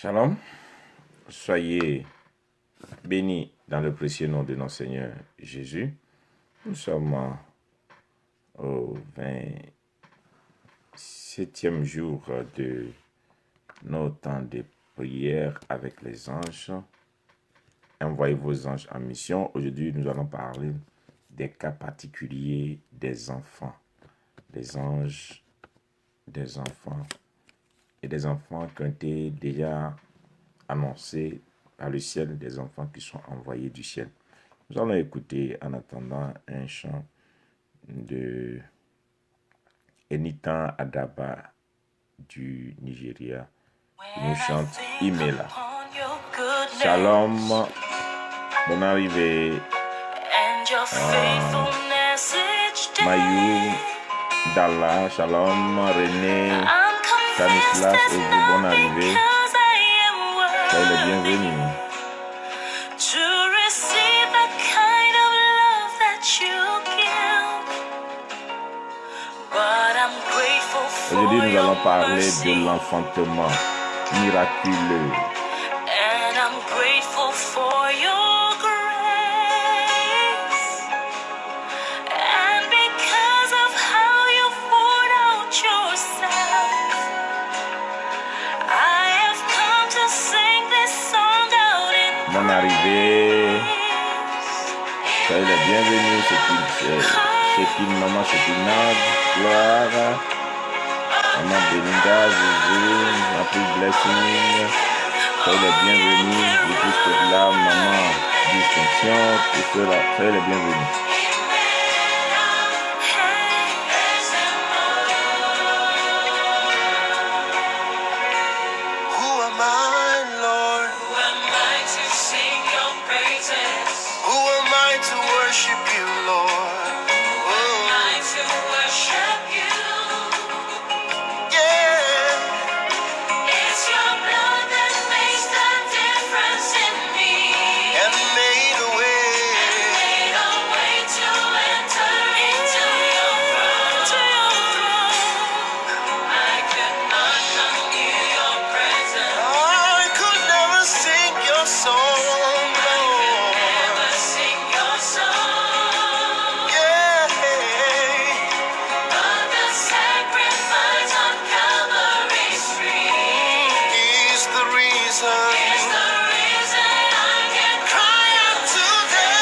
Shalom, soyez bénis dans le précieux nom de notre Seigneur Jésus. Nous sommes au 27e jour de nos temps de prière avec les anges. Envoyez vos anges en mission. Aujourd'hui, nous allons parler des cas particuliers des enfants, des anges, des enfants et des enfants qui ont été déjà annoncés par le ciel, des enfants qui sont envoyés du ciel. Nous allons écouter en attendant un chant de Enitan Adaba du Nigeria. Il nous chante Imela. Shalom, bonne arrivée. Mayou, Dalla, Shalom, René, Stanislas, et vous, bonne arrivée. Soyez les bienvenus. Aujourd'hui, nous allons parler de l'enfantement miraculeux. And I'm grateful for your grace. And because of how you poured out yourself, I have come to sing this song out in Bonne arrivée. Soyez les bienvenus. Shekin, Maman Shekinad, Gloire, Maman Belinda, Zouzou, Happy Blessing. Soyez les bienvenus. Et tout ce là, Maman Distinction, tout cela, soyez les bienvenus. Who am I, Lord? Who am I to sing your praises? Who am I to worship you, Lord? Who am I to worship you? Yeah. It's your blood that makes the difference in me. And made a way. And made a way to enter into your throne. I could not come near your presence. I could never sing your song. I could never sing your song. Yeah. But the sacrifice on Calvary's tree is the reason. Is the reason I can cry out today.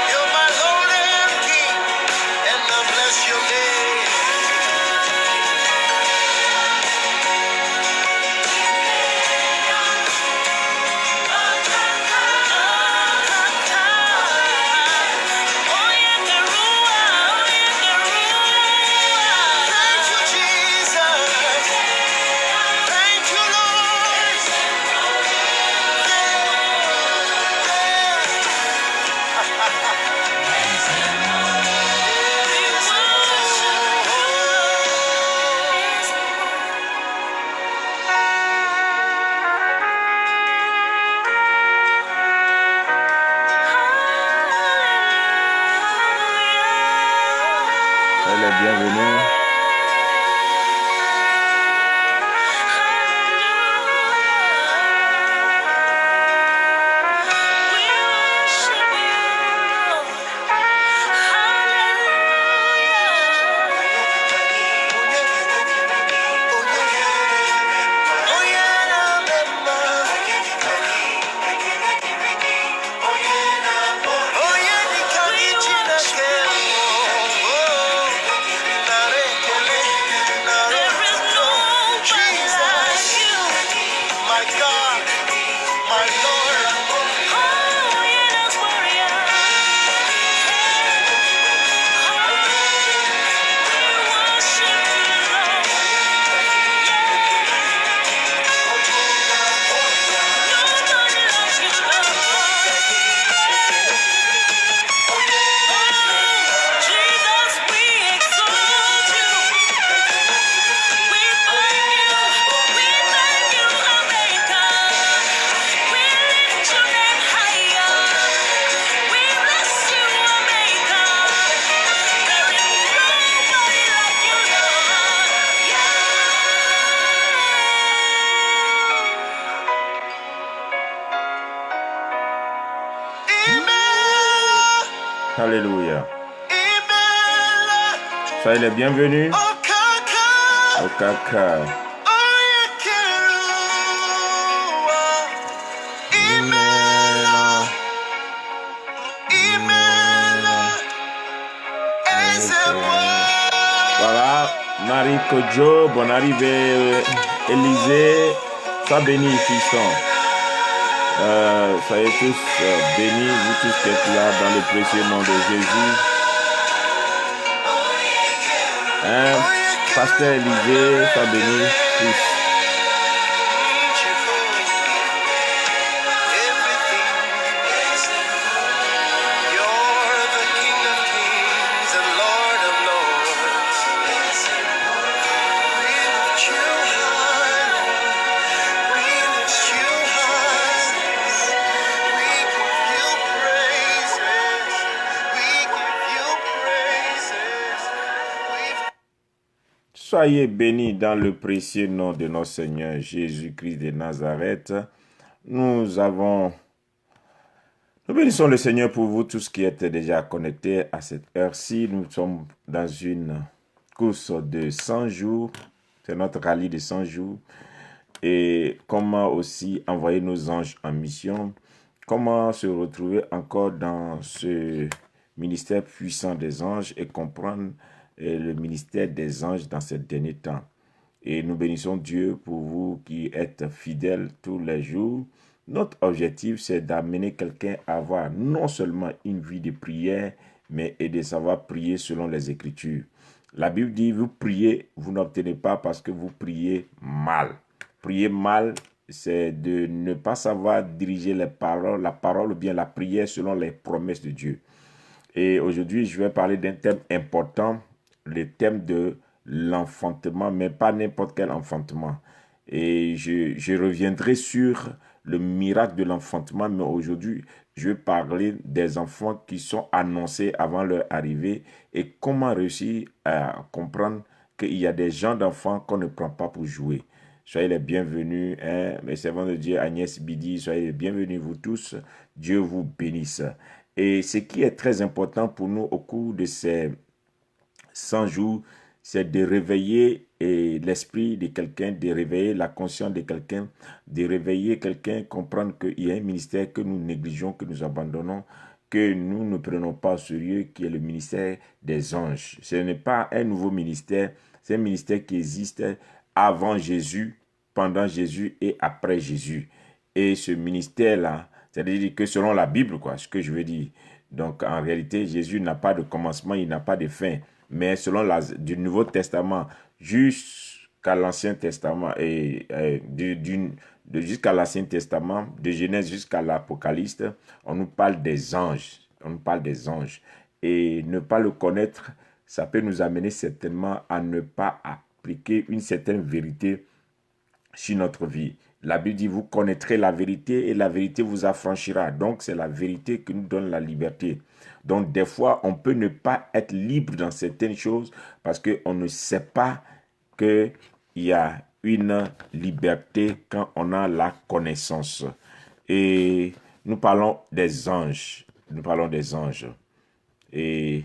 You're my Lord and King, and I bless your name. Thank you, Jesus. Thank you, Lord. Soyez les bienvenus. Oh, yeah, Alléluia. Imela, Soyez les bienvenus Okaka, au Kaka. Oyekerua. Imela, Imela, Ezemwa. Voilà, Marie Kojo, bonne arrivée. Élisée, sois béni, fiston. Soyez tous bénis, vous tous qui êtes là dans le précieux nom de Jésus. Hein? Pasteur Élisée, sois béni, tous. Soyez bénis dans le précieux nom de notre Seigneur Jésus-Christ de Nazareth. Nous bénissons le Seigneur pour vous tous qui êtes déjà connectés à cette heure-ci. Nous sommes dans une course de 100 jours. C'est notre rallye de 100 jours. Et comment aussi envoyer nos anges en mission. Comment se retrouver encore dans ce ministère puissant des anges et comprendre le ministère des anges dans ces derniers temps. Et nous bénissons Dieu pour vous qui êtes fidèles tous les jours. Notre objectif, c'est d'amener quelqu'un à avoir non seulement une vie de prière, mais et de savoir prier selon les Écritures. La Bible dit, vous priez, vous n'obtenez pas parce que vous priez mal. Prier mal, c'est de ne pas savoir diriger la parole ou bien la prière selon les promesses de Dieu. Et aujourd'hui, je vais parler d'un thème important, le thème de l'enfantement, mais pas n'importe quel enfantement. Et je reviendrai sur le miracle de l'enfantement, mais aujourd'hui, je vais parler des enfants qui sont annoncés avant leur arrivée et comment réussir à comprendre qu'il y a des gens d'enfants qu'on ne prend pas pour jouer. Soyez les bienvenus, hein, mes servants de Dieu, Agnès Bidi, soyez les bienvenus vous tous. Dieu vous bénisse. Et ce qui est très important pour nous au cours de ces 100 jours, c'est de réveiller l'esprit de quelqu'un, de réveiller la conscience de quelqu'un, de réveiller quelqu'un, comprendre qu'il y a un ministère que nous négligeons, que nous abandonnons, que nous ne prenons pas au sérieux, qui est le ministère des anges. Ce n'est pas un nouveau ministère, c'est un ministère qui existe avant Jésus, pendant Jésus et après Jésus. Et ce ministère-là, c'est-à-dire que selon la Bible, ce que je veux dire. Donc, en réalité, Jésus n'a pas de commencement, il n'a pas de fin. Mais selon du Nouveau Testament jusqu'à l'Ancien Testament, jusqu'à l'Ancien Testament, de Genèse jusqu'à l'Apocalypse, on nous parle des anges. On nous parle des anges. Et ne pas le connaître, ça peut nous amener certainement à ne pas appliquer une certaine vérité sur notre vie. La Bible dit, vous connaîtrez la vérité et la vérité vous affranchira. Donc, c'est la vérité qui nous donne la liberté. Donc, des fois, on peut ne pas être libre dans certaines choses parce qu'on ne sait pas qu'il y a une liberté quand on a la connaissance. Et nous parlons des anges. Nous parlons des anges. Et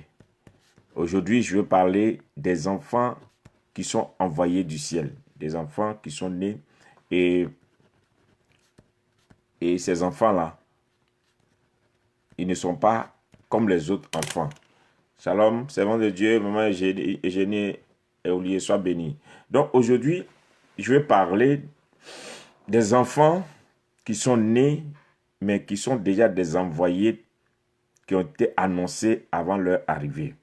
aujourd'hui, je veux parler des enfants qui sont envoyés du ciel. Des enfants qui sont nés et ces enfants-là, ils ne sont pas comme les autres enfants. Shalom, servant de Dieu, maman Eugénie et Olivier, sois bénis. Donc aujourd'hui, je vais parler des enfants qui sont nés, mais qui sont déjà des envoyés qui ont été annoncés avant leur arrivée.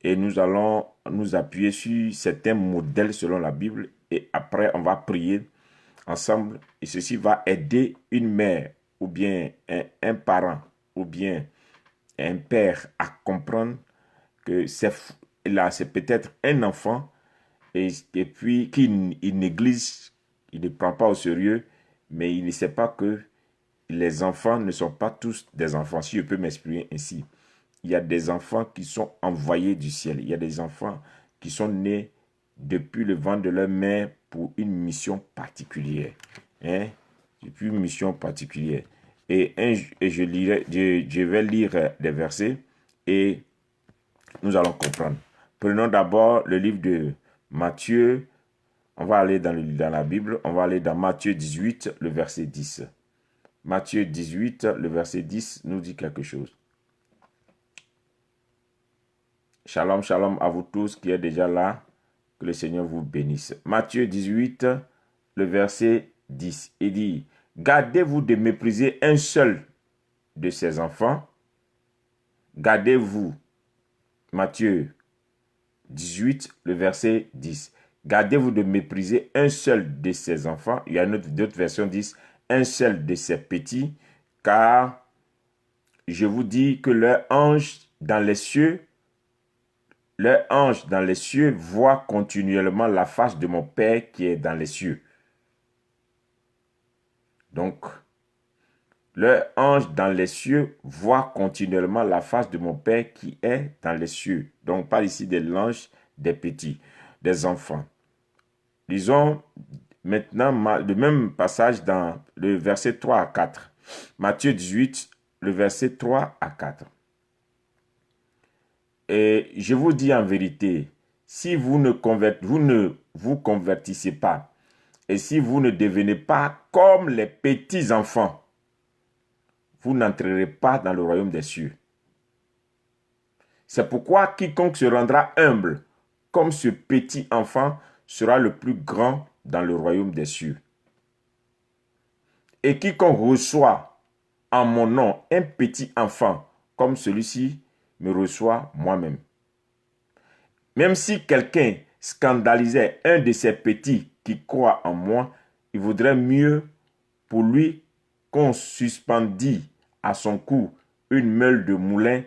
Et nous allons nous appuyer sur certains modèles selon la Bible et après on va prier ensemble et ceci va aider une mère ou bien un parent ou bien un père à comprendre que c'est peut-être un enfant et puis qu'il néglige, il ne prend pas au sérieux, mais il ne sait pas que les enfants ne sont pas tous des enfants, si je peux m'exprimer ainsi. Il y a des enfants qui sont envoyés du ciel. Il y a des enfants qui sont nés depuis le ventre de leur mère pour une mission particulière. Depuis une mission particulière. Et je vais lire des versets et nous allons comprendre. Prenons d'abord le livre de Matthieu. On va aller dans la Bible. On va aller dans Matthieu 18, le verset 10. Matthieu 18, le verset 10 nous dit quelque chose. Shalom, shalom à vous tous qui êtes déjà là. Que le Seigneur vous bénisse. Matthieu 18, le verset 10. Il dit, « Gardez-vous de mépriser un seul de ses enfants. Gardez-vous. » Matthieu 18, le verset 10. « Gardez-vous de mépriser un seul de ses enfants. » Il y a d'autres versions qui disent, « Un seul de ses petits. Car je vous dis que leur ange dans les cieux voit continuellement la face de mon Père qui est dans les cieux. » Donc, leur ange dans les cieux voit continuellement la face de mon Père qui est dans les cieux. Donc, on parle ici de l'ange des petits, des enfants. Lisons maintenant le même passage dans le verset 3 à 4. Matthieu 18, le verset 3 à 4. Et je vous dis en vérité, si vous ne vous convertissez pas, et si vous ne devenez pas comme les petits enfants, vous n'entrerez pas dans le royaume des cieux. C'est pourquoi quiconque se rendra humble comme ce petit enfant sera le plus grand dans le royaume des cieux. Et quiconque reçoit en mon nom un petit enfant comme celui-ci me reçoit moi-même. Même si quelqu'un scandalisait un de ces petits qui croient en moi, il vaudrait mieux pour lui qu'on suspendît à son cou une meule de moulin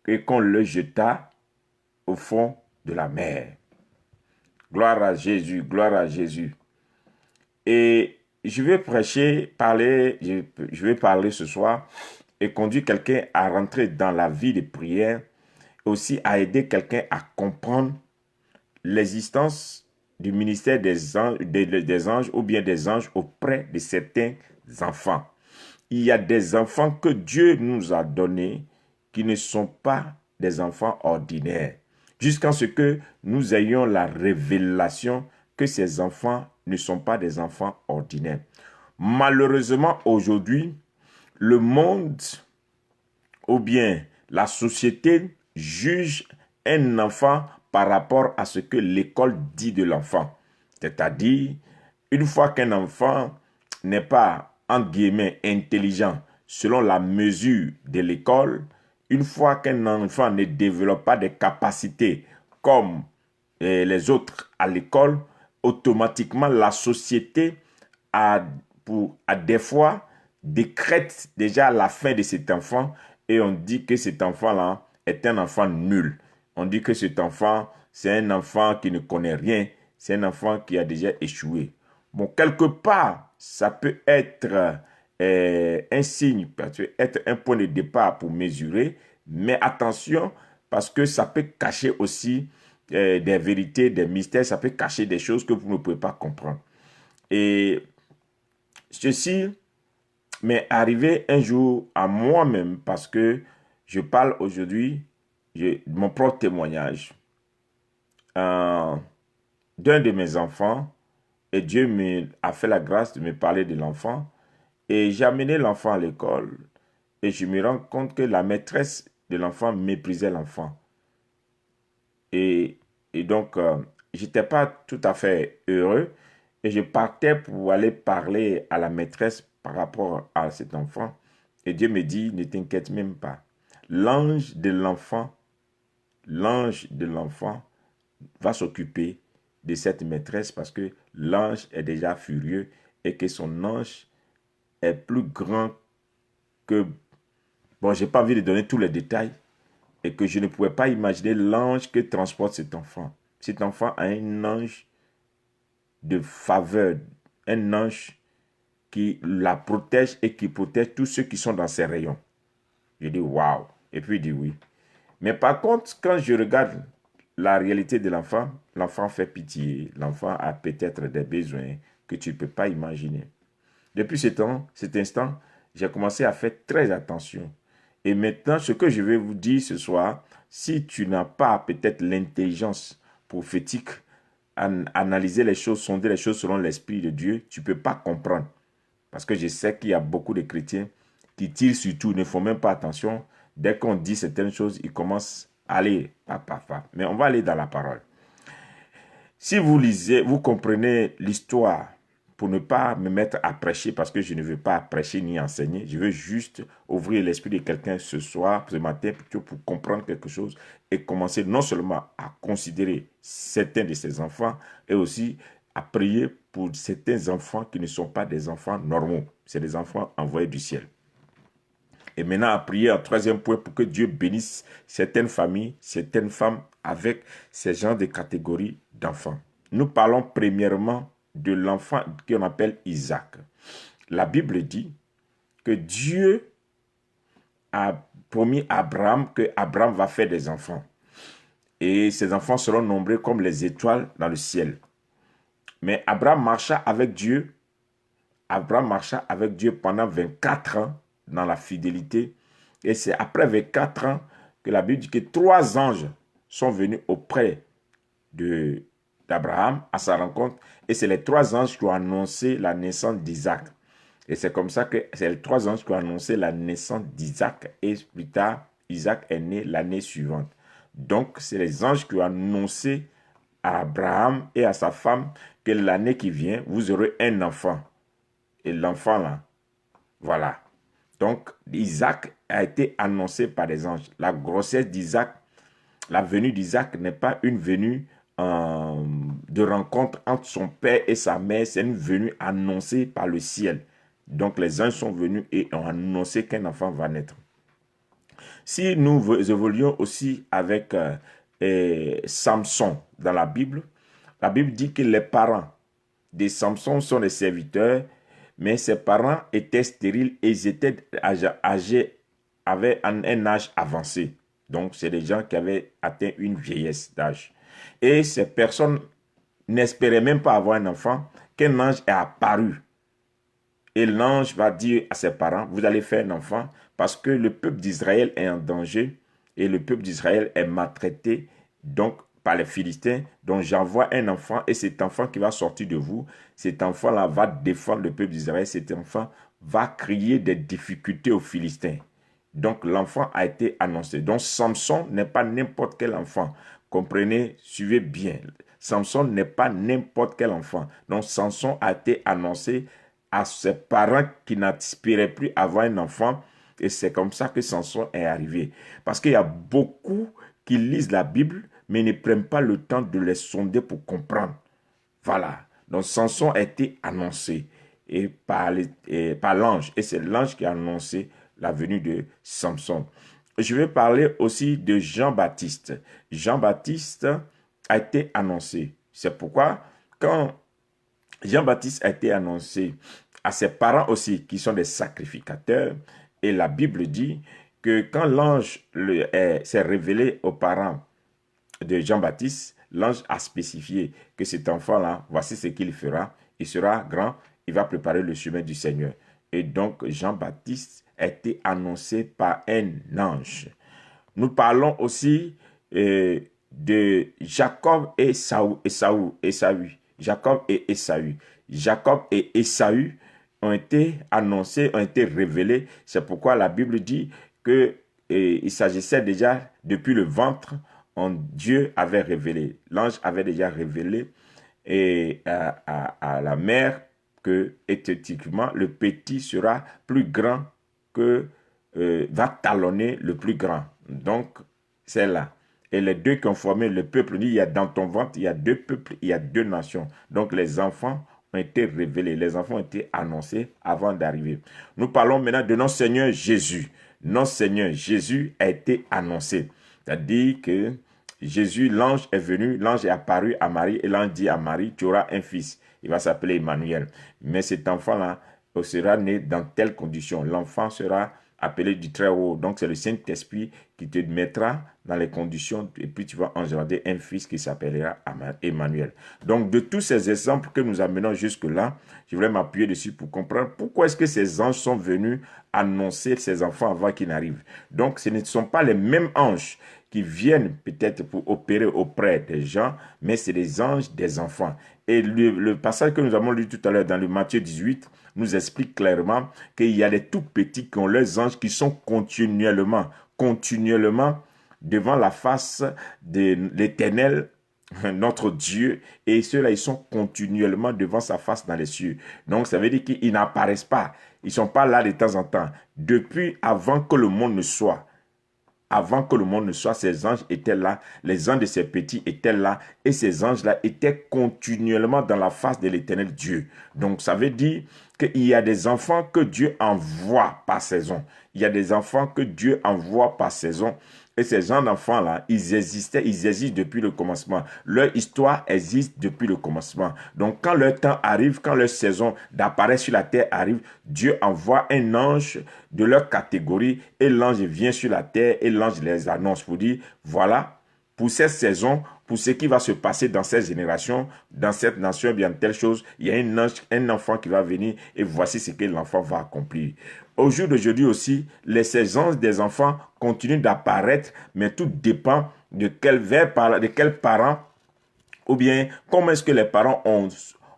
et qu'on le jetât au fond de la mer. Gloire à Jésus, gloire à Jésus. Et je vais parler ce soir et conduire quelqu'un à rentrer dans la vie de prière, aussi à aider quelqu'un à comprendre l'existence du ministère des anges ou bien des anges auprès de certains enfants. Il y a des enfants que Dieu nous a donnés qui ne sont pas des enfants ordinaires, jusqu'à ce que nous ayons la révélation que ces enfants ne sont pas des enfants ordinaires. Malheureusement, aujourd'hui, le monde ou bien la société juge un enfant par rapport à ce que l'école dit de l'enfant. C'est-à-dire, une fois qu'un enfant n'est pas, entre guillemets, intelligent selon la mesure de l'école, une fois qu'un enfant ne développe pas des capacités comme les autres à l'école, automatiquement la société a des fois décrète déjà la fin de cet enfant et on dit que cet enfant-là est un enfant nul. On dit que cet enfant, c'est un enfant qui ne connaît rien, c'est un enfant qui a déjà échoué. Bon, quelque part, ça peut être un signe, ça peut être un point de départ pour mesurer, mais attention, parce que ça peut cacher aussi des vérités, des mystères, ça peut cacher des choses que vous ne pouvez pas comprendre. Et ceci m'est arrivé un jour à moi-même parce que je parle aujourd'hui de mon propre témoignage d'un de mes enfants et Dieu a fait la grâce de me parler de l'enfant et j'ai amené l'enfant à l'école et je me rends compte que la maîtresse de l'enfant méprisait l'enfant. Et donc, je n'étais pas tout à fait heureux et je partais pour aller parler à la maîtresse par rapport à cet enfant. Et Dieu me dit, ne t'inquiète même pas. L'ange de l'enfant va s'occuper de cette maîtresse parce que l'ange est déjà furieux et que son ange est plus grand que... Bon, je n'ai pas envie de donner tous les détails et que je ne pouvais pas imaginer l'ange que transporte cet enfant. Cet enfant a un ange de faveur, un ange qui la protège et qui protège tous ceux qui sont dans ses rayons. Je dis waouh. Et puis il dit oui. Mais par contre, quand je regarde la réalité de l'enfant, l'enfant fait pitié. L'enfant a peut-être des besoins que tu ne peux pas imaginer. Depuis cet instant, j'ai commencé à faire très attention. Et maintenant, ce que je vais vous dire ce soir, si tu n'as pas peut-être l'intelligence prophétique, analyser les choses, sonder les choses selon l'Esprit de Dieu, tu ne peux pas comprendre. Parce que je sais qu'il y a beaucoup de chrétiens qui tirent sur tout, ne font même pas attention. Dès qu'on dit certaines choses, ils commencent à aller, Mais on va aller dans la parole. Si vous lisez, vous comprenez l'histoire, pour ne pas me mettre à prêcher, parce que je ne veux pas prêcher ni enseigner, je veux juste ouvrir l'esprit de quelqu'un ce soir, ce matin, plutôt pour comprendre quelque chose et commencer non seulement à considérer certains de ses enfants, et aussi à prier pour certains enfants qui ne sont pas des enfants normaux, c'est des enfants envoyés du ciel. Et maintenant, à prier en troisième point pour que Dieu bénisse certaines familles, certaines femmes avec ces genres de catégories d'enfants. Nous parlons premièrement de l'enfant qu'on appelle Isaac. La Bible dit que Dieu a promis à Abraham que Abraham va faire des enfants. Et ces enfants seront nombreux comme les étoiles dans le ciel. Mais Abraham marcha avec Dieu. Abraham marcha avec Dieu pendant 24 ans dans la fidélité. Et c'est après 24 ans que la Bible dit que 3 anges sont venus auprès d'Abraham à sa rencontre. Et c'est les 3 anges qui ont annoncé la naissance d'Isaac. Et c'est comme ça que c'est les 3 anges qui ont annoncé la naissance d'Isaac. Et plus tard, Isaac est né l'année suivante. Donc, c'est les anges qui ont annoncé à Abraham et à sa femme que l'année qui vient, vous aurez un enfant. Et l'enfant là, voilà. Donc, Isaac a été annoncé par les anges. La grossesse d'Isaac, la venue d'Isaac n'est pas une venue de rencontre entre son père et sa mère, c'est une venue annoncée par le ciel. Donc, les anges sont venus et ont annoncé qu'un enfant va naître. Si nous évoluons aussi avec Samson dans la Bible dit que les parents de Samson sont les serviteurs, mais ses parents étaient stériles et ils étaient âgés, avaient un âge avancé. Donc, c'est des gens qui avaient atteint une vieillesse d'âge. Et ces personnes n'espéraient même pas avoir un enfant, qu'un ange est apparu. Et l'ange va dire à ses parents, vous allez faire un enfant parce que le peuple d'Israël est en danger et le peuple d'Israël est maltraité donc par les Philistins. Donc j'envoie un enfant et cet enfant qui va sortir de vous, cet enfant-là va défendre le peuple d'Israël, cet enfant va créer des difficultés aux Philistins. Donc l'enfant a été annoncé. Donc Samson n'est pas n'importe quel enfant. Comprenez, suivez bien. Samson n'est pas n'importe quel enfant. Donc Samson a été annoncé à ses parents qui n'aspiraient plus à avoir un enfant. Et c'est comme ça que Samson est arrivé. Parce qu'il y a beaucoup qui lisent la Bible, mais ne prennent pas le temps de les sonder pour comprendre. Voilà. Donc Samson a été annoncé par l'ange. Et c'est l'ange qui a annoncé la venue de Samson. Je vais parler aussi de Jean-Baptiste. Jean-Baptiste a été annoncé. C'est pourquoi quand Jean-Baptiste a été annoncé à ses parents aussi, qui sont des sacrificateurs, et la Bible dit que quand l'ange s'est révélé aux parents de Jean-Baptiste, l'ange a spécifié que cet enfant-là, voici ce qu'il fera, il sera grand, il va préparer le chemin du Seigneur. Et donc Jean-Baptiste a été annoncé par un ange. Nous parlons aussi de Jacob et Ésaü. Jacob et Ésaü. Jacob et Ésaü ont été annoncés, ont été révélés. C'est pourquoi la Bible dit qu'il s'agissait déjà depuis le ventre, Dieu avait révélé. L'ange avait déjà révélé à la mère que, esthétiquement, le petit sera plus grand va talonner le plus grand. Donc, c'est là. Et les deux qui ont formé le peuple, il y a dans ton ventre, il y a 2 peuples, il y a 2 nations. Donc, les enfants ont été révélés, les enfants ont été annoncés avant d'arriver. Nous parlons maintenant de notre Seigneur Jésus. Notre Seigneur Jésus a été annoncé. C'est-à-dire que Jésus, l'ange est venu, l'ange est apparu à Marie et l'ange dit à Marie, tu auras un fils. Il va s'appeler Emmanuel. Mais cet enfant-là sera né dans telle condition. L'enfant sera appelé du très haut. Donc, c'est le Saint-Esprit qui te mettra dans les conditions et puis tu vas engendrer un fils qui s'appellera Emmanuel. Donc, de tous ces exemples que nous amenons jusque-là, je voulais m'appuyer dessus pour comprendre pourquoi est-ce que ces anges sont venus annoncer ces enfants avant qu'ils n'arrivent. Donc, ce ne sont pas les mêmes anges qui viennent peut-être pour opérer auprès des gens, mais c'est des anges des enfants. Et le passage que nous avons lu tout à l'heure dans le Matthieu 18 nous explique clairement qu'il y a des tout petits qui ont leurs anges qui sont continuellement devant la face de l'Éternel, notre Dieu, et ceux-là, ils sont continuellement devant sa face dans les cieux. Donc, ça veut dire qu'ils n'apparaissent pas. Ils ne sont pas là de temps en temps. Depuis avant que le monde ne soit, ces anges étaient là, les anges de ces petits étaient là, et ces anges-là étaient continuellement dans la face de l'Éternel Dieu. Donc, ça veut dire qu'il y a des enfants que Dieu envoie par saison. Il y a des enfants que Dieu envoie par saison. Et ces gens d'enfants-là, ils existent depuis le commencement. Leur histoire existe depuis le commencement. Donc, quand leur temps arrive, quand leur saison d'apparaître sur la terre arrive, Dieu envoie un ange de leur catégorie et l'ange vient sur la terre et l'ange les annonce pour dire, voilà, pour cette saison, pour ce qui va se passer dans cette génération, dans cette nation, bien telle chose, il y a un enfant qui va venir et voici ce que l'enfant va accomplir. Au jour d'aujourd'hui aussi, les saisons des enfants continuent d'apparaître, mais tout dépend de quels parents, ou bien comment est-ce que les parents ont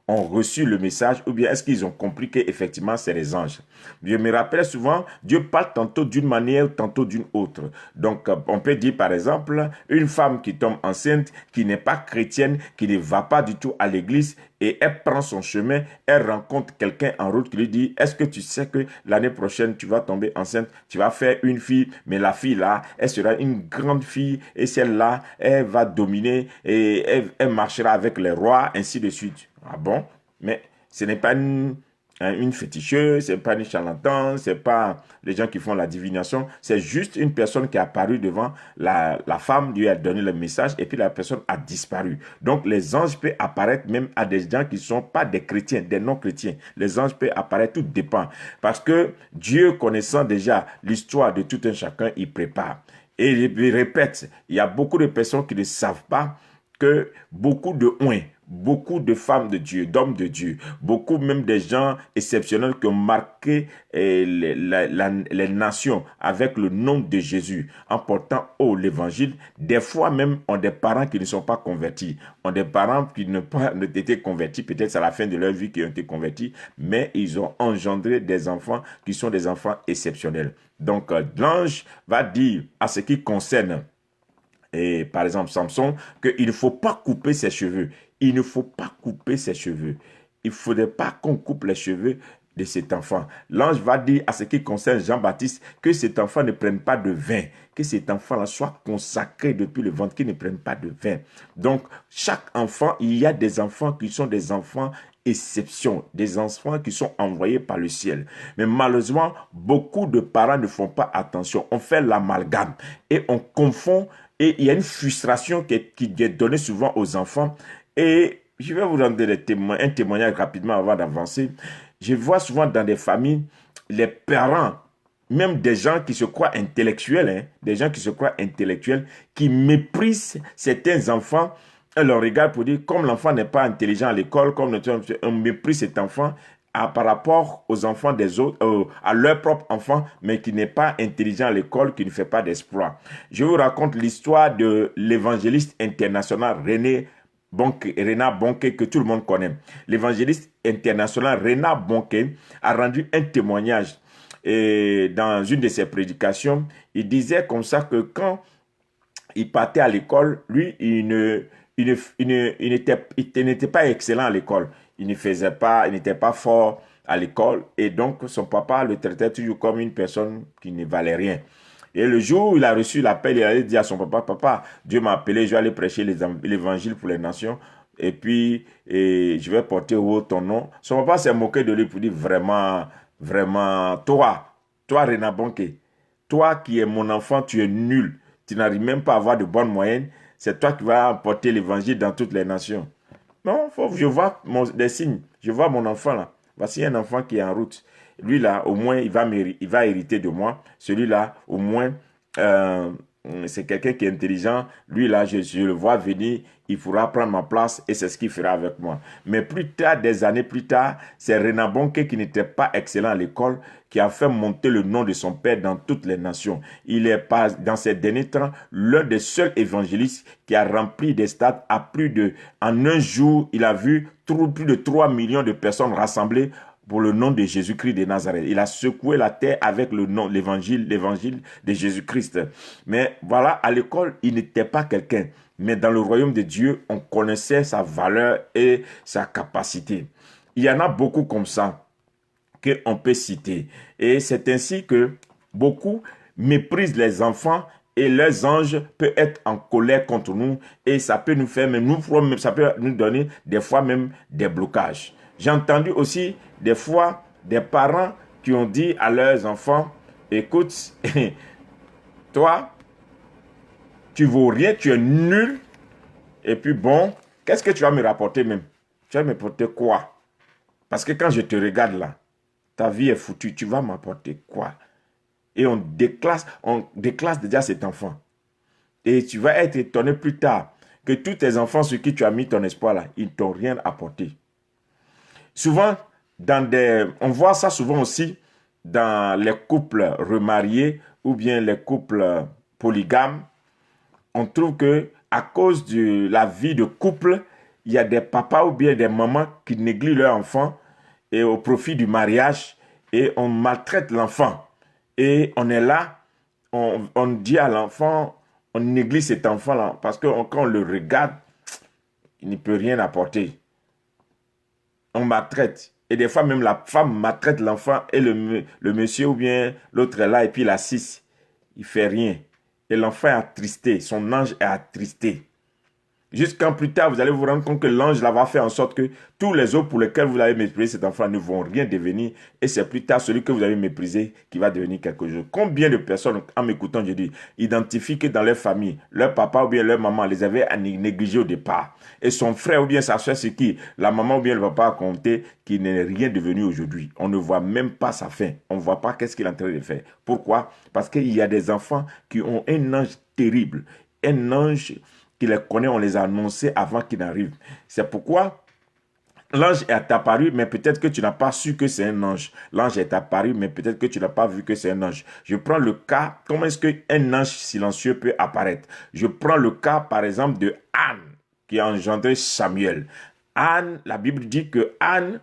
reçu le message, ou bien est-ce qu'ils ont compris qu'effectivement c'est les anges. Je me rappelle souvent, Dieu parle tantôt d'une manière, tantôt d'une autre. Donc, on peut dire par exemple, une femme qui tombe enceinte, qui n'est pas chrétienne, qui ne va pas du tout à l'église, et elle prend son chemin, elle rencontre quelqu'un en route qui lui dit, est-ce que tu sais que l'année prochaine, tu vas tomber enceinte, tu vas faire une fille, mais la fille là, elle sera une grande fille, et celle-là, elle va dominer, et elle marchera avec les rois, ainsi de suite. Ah bon? Mais ce n'est pas une féticheuse, ce n'est pas une charlatan, ce n'est pas les gens qui font la divination, c'est juste une personne qui est apparue devant la femme, lui a donné le message et puis la personne a disparu. Donc les anges peuvent apparaître même à des gens qui ne sont pas des chrétiens, des non-chrétiens. Les anges peuvent apparaître, tout dépend. Parce que Dieu, connaissant déjà l'histoire de tout un chacun, il prépare. Et il répète, il y a beaucoup de personnes qui ne savent pas que beaucoup de femmes de Dieu, d'hommes de Dieu, beaucoup même des gens exceptionnels qui ont marqué les nations avec le nom de Jésus en portant haut l'évangile, des fois même ont des parents qui ne sont pas convertis, ont des parents qui n'ont pas été convertis, peut-être à la fin de leur vie qui ont été convertis, mais ils ont engendré des enfants qui sont des enfants exceptionnels. Donc l'ange va dire à ce qui concerne et par exemple Samson, qu'il ne faut pas couper ses cheveux. Il ne faut pas couper ses cheveux. Il ne faudrait pas qu'on coupe les cheveux de cet enfant. L'ange va dire à ce qui concerne Jean-Baptiste que cet enfant ne prenne pas de vin, que cet enfant-là soit consacré depuis le ventre, qu'il ne prenne pas de vin. Donc, chaque enfant, il y a des enfants qui sont des enfants exception, des enfants qui sont envoyés par le ciel. Mais malheureusement, beaucoup de parents ne font pas attention. On fait l'amalgame et on confond. Et il y a une frustration qui est donnée souvent aux enfants. Et je vais vous rendre un témoignage rapidement avant d'avancer. Je vois souvent dans des familles, les parents, même des gens qui se croient intellectuels, qui méprisent certains enfants. Et leur regard pour dire, comme l'enfant n'est pas intelligent à l'école, on méprise cet enfant par rapport aux enfants des autres, à leur propre enfant, mais qui n'est pas intelligent à l'école, qui ne fait pas d'exploit. Je vous raconte l'histoire de l'évangéliste international Reinhard Bonnke, que tout le monde connaît. L'évangéliste international Reinhard Bonnke a rendu un témoignage et dans une de ses prédications. Il disait comme ça que quand il partait à l'école, lui, il n'était pas excellent à l'école. Il n'était pas fort à l'école et donc son papa le traitait toujours comme une personne qui ne valait rien. Et le jour où il a reçu l'appel, il a dit à son papa, « Papa, Dieu m'a appelé, je vais aller prêcher l'évangile pour les nations et puis je vais porter haut ton nom. » Son papa s'est moqué de lui pour dire, vraiment, toi Reinhard Bonnke, toi qui es mon enfant, tu es nul. Tu n'arrives même pas à avoir de bonnes moyennes. C'est toi qui vas porter l'évangile dans toutes les nations. Non, je vois des signes. Je vois mon enfant là. Voici un enfant qui est en route. lui-là, au moins, il va hériter de moi. Celui-là, au moins, c'est quelqu'un qui est intelligent. Lui-là, je le vois venir, il pourra prendre ma place et c'est ce qu'il fera avec moi. Mais plus tard, des années plus tard, c'est Renan Bonke qui n'était pas excellent à l'école, qui a fait monter le nom de son père dans toutes les nations. Il est pas, dans ces derniers temps, l'un des seuls évangélistes qui a rempli des stades en un jour, il a vu plus de 3 millions de personnes rassemblées pour le nom de Jésus-Christ de Nazareth. Il a secoué la terre avec le nom, l'évangile de Jésus-Christ. Mais voilà, à l'école, il n'était pas quelqu'un. Mais dans le royaume de Dieu, on connaissait sa valeur et sa capacité. Il y en a beaucoup comme ça qu'on peut citer. Et c'est ainsi que beaucoup méprisent les enfants et leurs anges peuvent être en colère contre nous et ça peut nous faire, ça peut nous donner des fois même des blocages. J'ai entendu aussi des fois des parents qui ont dit à leurs enfants, écoute, toi, tu vaux rien, tu es nul. Et puis bon, qu'est-ce que tu vas me rapporter même? Tu vas me rapporter quoi? Parce que quand je te regarde là, ta vie est foutue, tu vas m'apporter quoi? Et on déclasse déjà cet enfant. Et tu vas être étonné plus tard que tous tes enfants sur qui tu as mis ton espoir là, ils ne t'ont rien apporté. Souvent, on voit ça souvent aussi dans les couples remariés ou bien les couples polygames. On trouve que à cause de la vie de couple, il y a des papas ou bien des mamans qui négligent leurs enfants et au profit du mariage et on maltraite l'enfant. Et on est là, on dit à l'enfant, on néglige cet enfant-là parce que quand on le regarde, il ne peut rien apporter. On maltraite. Et des fois, même la femme maltraite l'enfant et le monsieur ou bien l'autre est là et puis il assiste. Il ne fait rien. Et l'enfant est attristé. Son ange est attristé. Jusqu'en plus tard, vous allez vous rendre compte que l'ange là va faire en sorte que tous les autres pour lesquels vous avez méprisé cet enfant ne vont rien devenir. Et c'est plus tard celui que vous avez méprisé qui va devenir quelque chose. Combien de personnes, en m'écoutant, je dis, identifient que dans leur famille, leur papa ou bien leur maman les avait négligés au départ. Et son frère ou bien sa soeur, c'est qui? La maman ou bien le papa a compté qui n'est rien devenu aujourd'hui. On ne voit même pas sa fin. On ne voit pas qu'est-ce qu'il est en train de faire. Pourquoi? Parce qu'il y a des enfants qui ont un ange terrible. Un ange qui les connaît, on les a annoncés avant qu'ils n'arrivent. C'est pourquoi l'ange est apparu, mais peut-être que tu n'as pas su que c'est un ange. L'ange est apparu, mais peut-être que tu n'as pas vu que c'est un ange. Je prends le cas, comment est-ce qu'un ange silencieux peut apparaître? Je prends le cas, par exemple, de Anne, qui a engendré Samuel. Anne, la Bible dit que Anne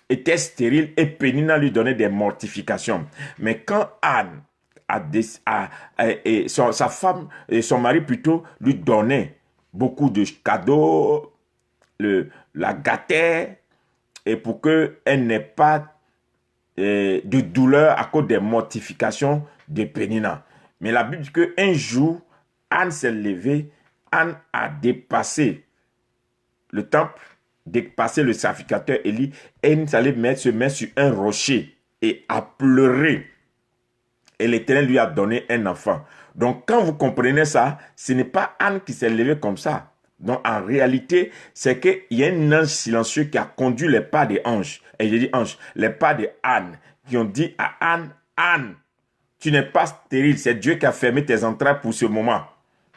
était stérile et Pénina lui donnait des mortifications. Mais quand Anne sa femme et son mari plutôt lui donnaient beaucoup de cadeaux, la gâtaient et pour qu'elle n'ait pas de douleur à cause des mortifications de Pénina. Mais la Bible dit qu'un jour, Anne s'est levée, Anne a dépassé le temple, dépassé le sacrificateur Élie, et Anne allait se mettre sur un rocher et a pleuré. Et l'Éternel lui a donné un enfant. Donc, quand vous comprenez ça, ce n'est pas Anne qui s'est levée comme ça. Donc, en réalité, c'est qu'il y a un ange silencieux qui a conduit les pas des anges. Et j'ai dit ange, les pas de Anne, qui ont dit à Anne, Anne, tu n'es pas stérile, c'est Dieu qui a fermé tes entrailles pour ce moment.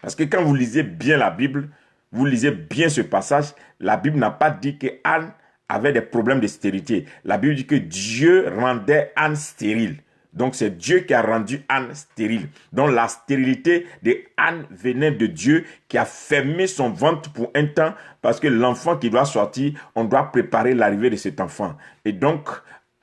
Parce que quand vous lisez bien la Bible, vous lisez bien ce passage, la Bible n'a pas dit que Anne avait des problèmes de stérilité. La Bible dit que Dieu rendait Anne stérile. Donc, c'est Dieu qui a rendu Anne stérile. Donc, la stérilité de Anne venait de Dieu qui a fermé son ventre pour un temps parce que l'enfant qui doit sortir, on doit préparer l'arrivée de cet enfant. Et donc,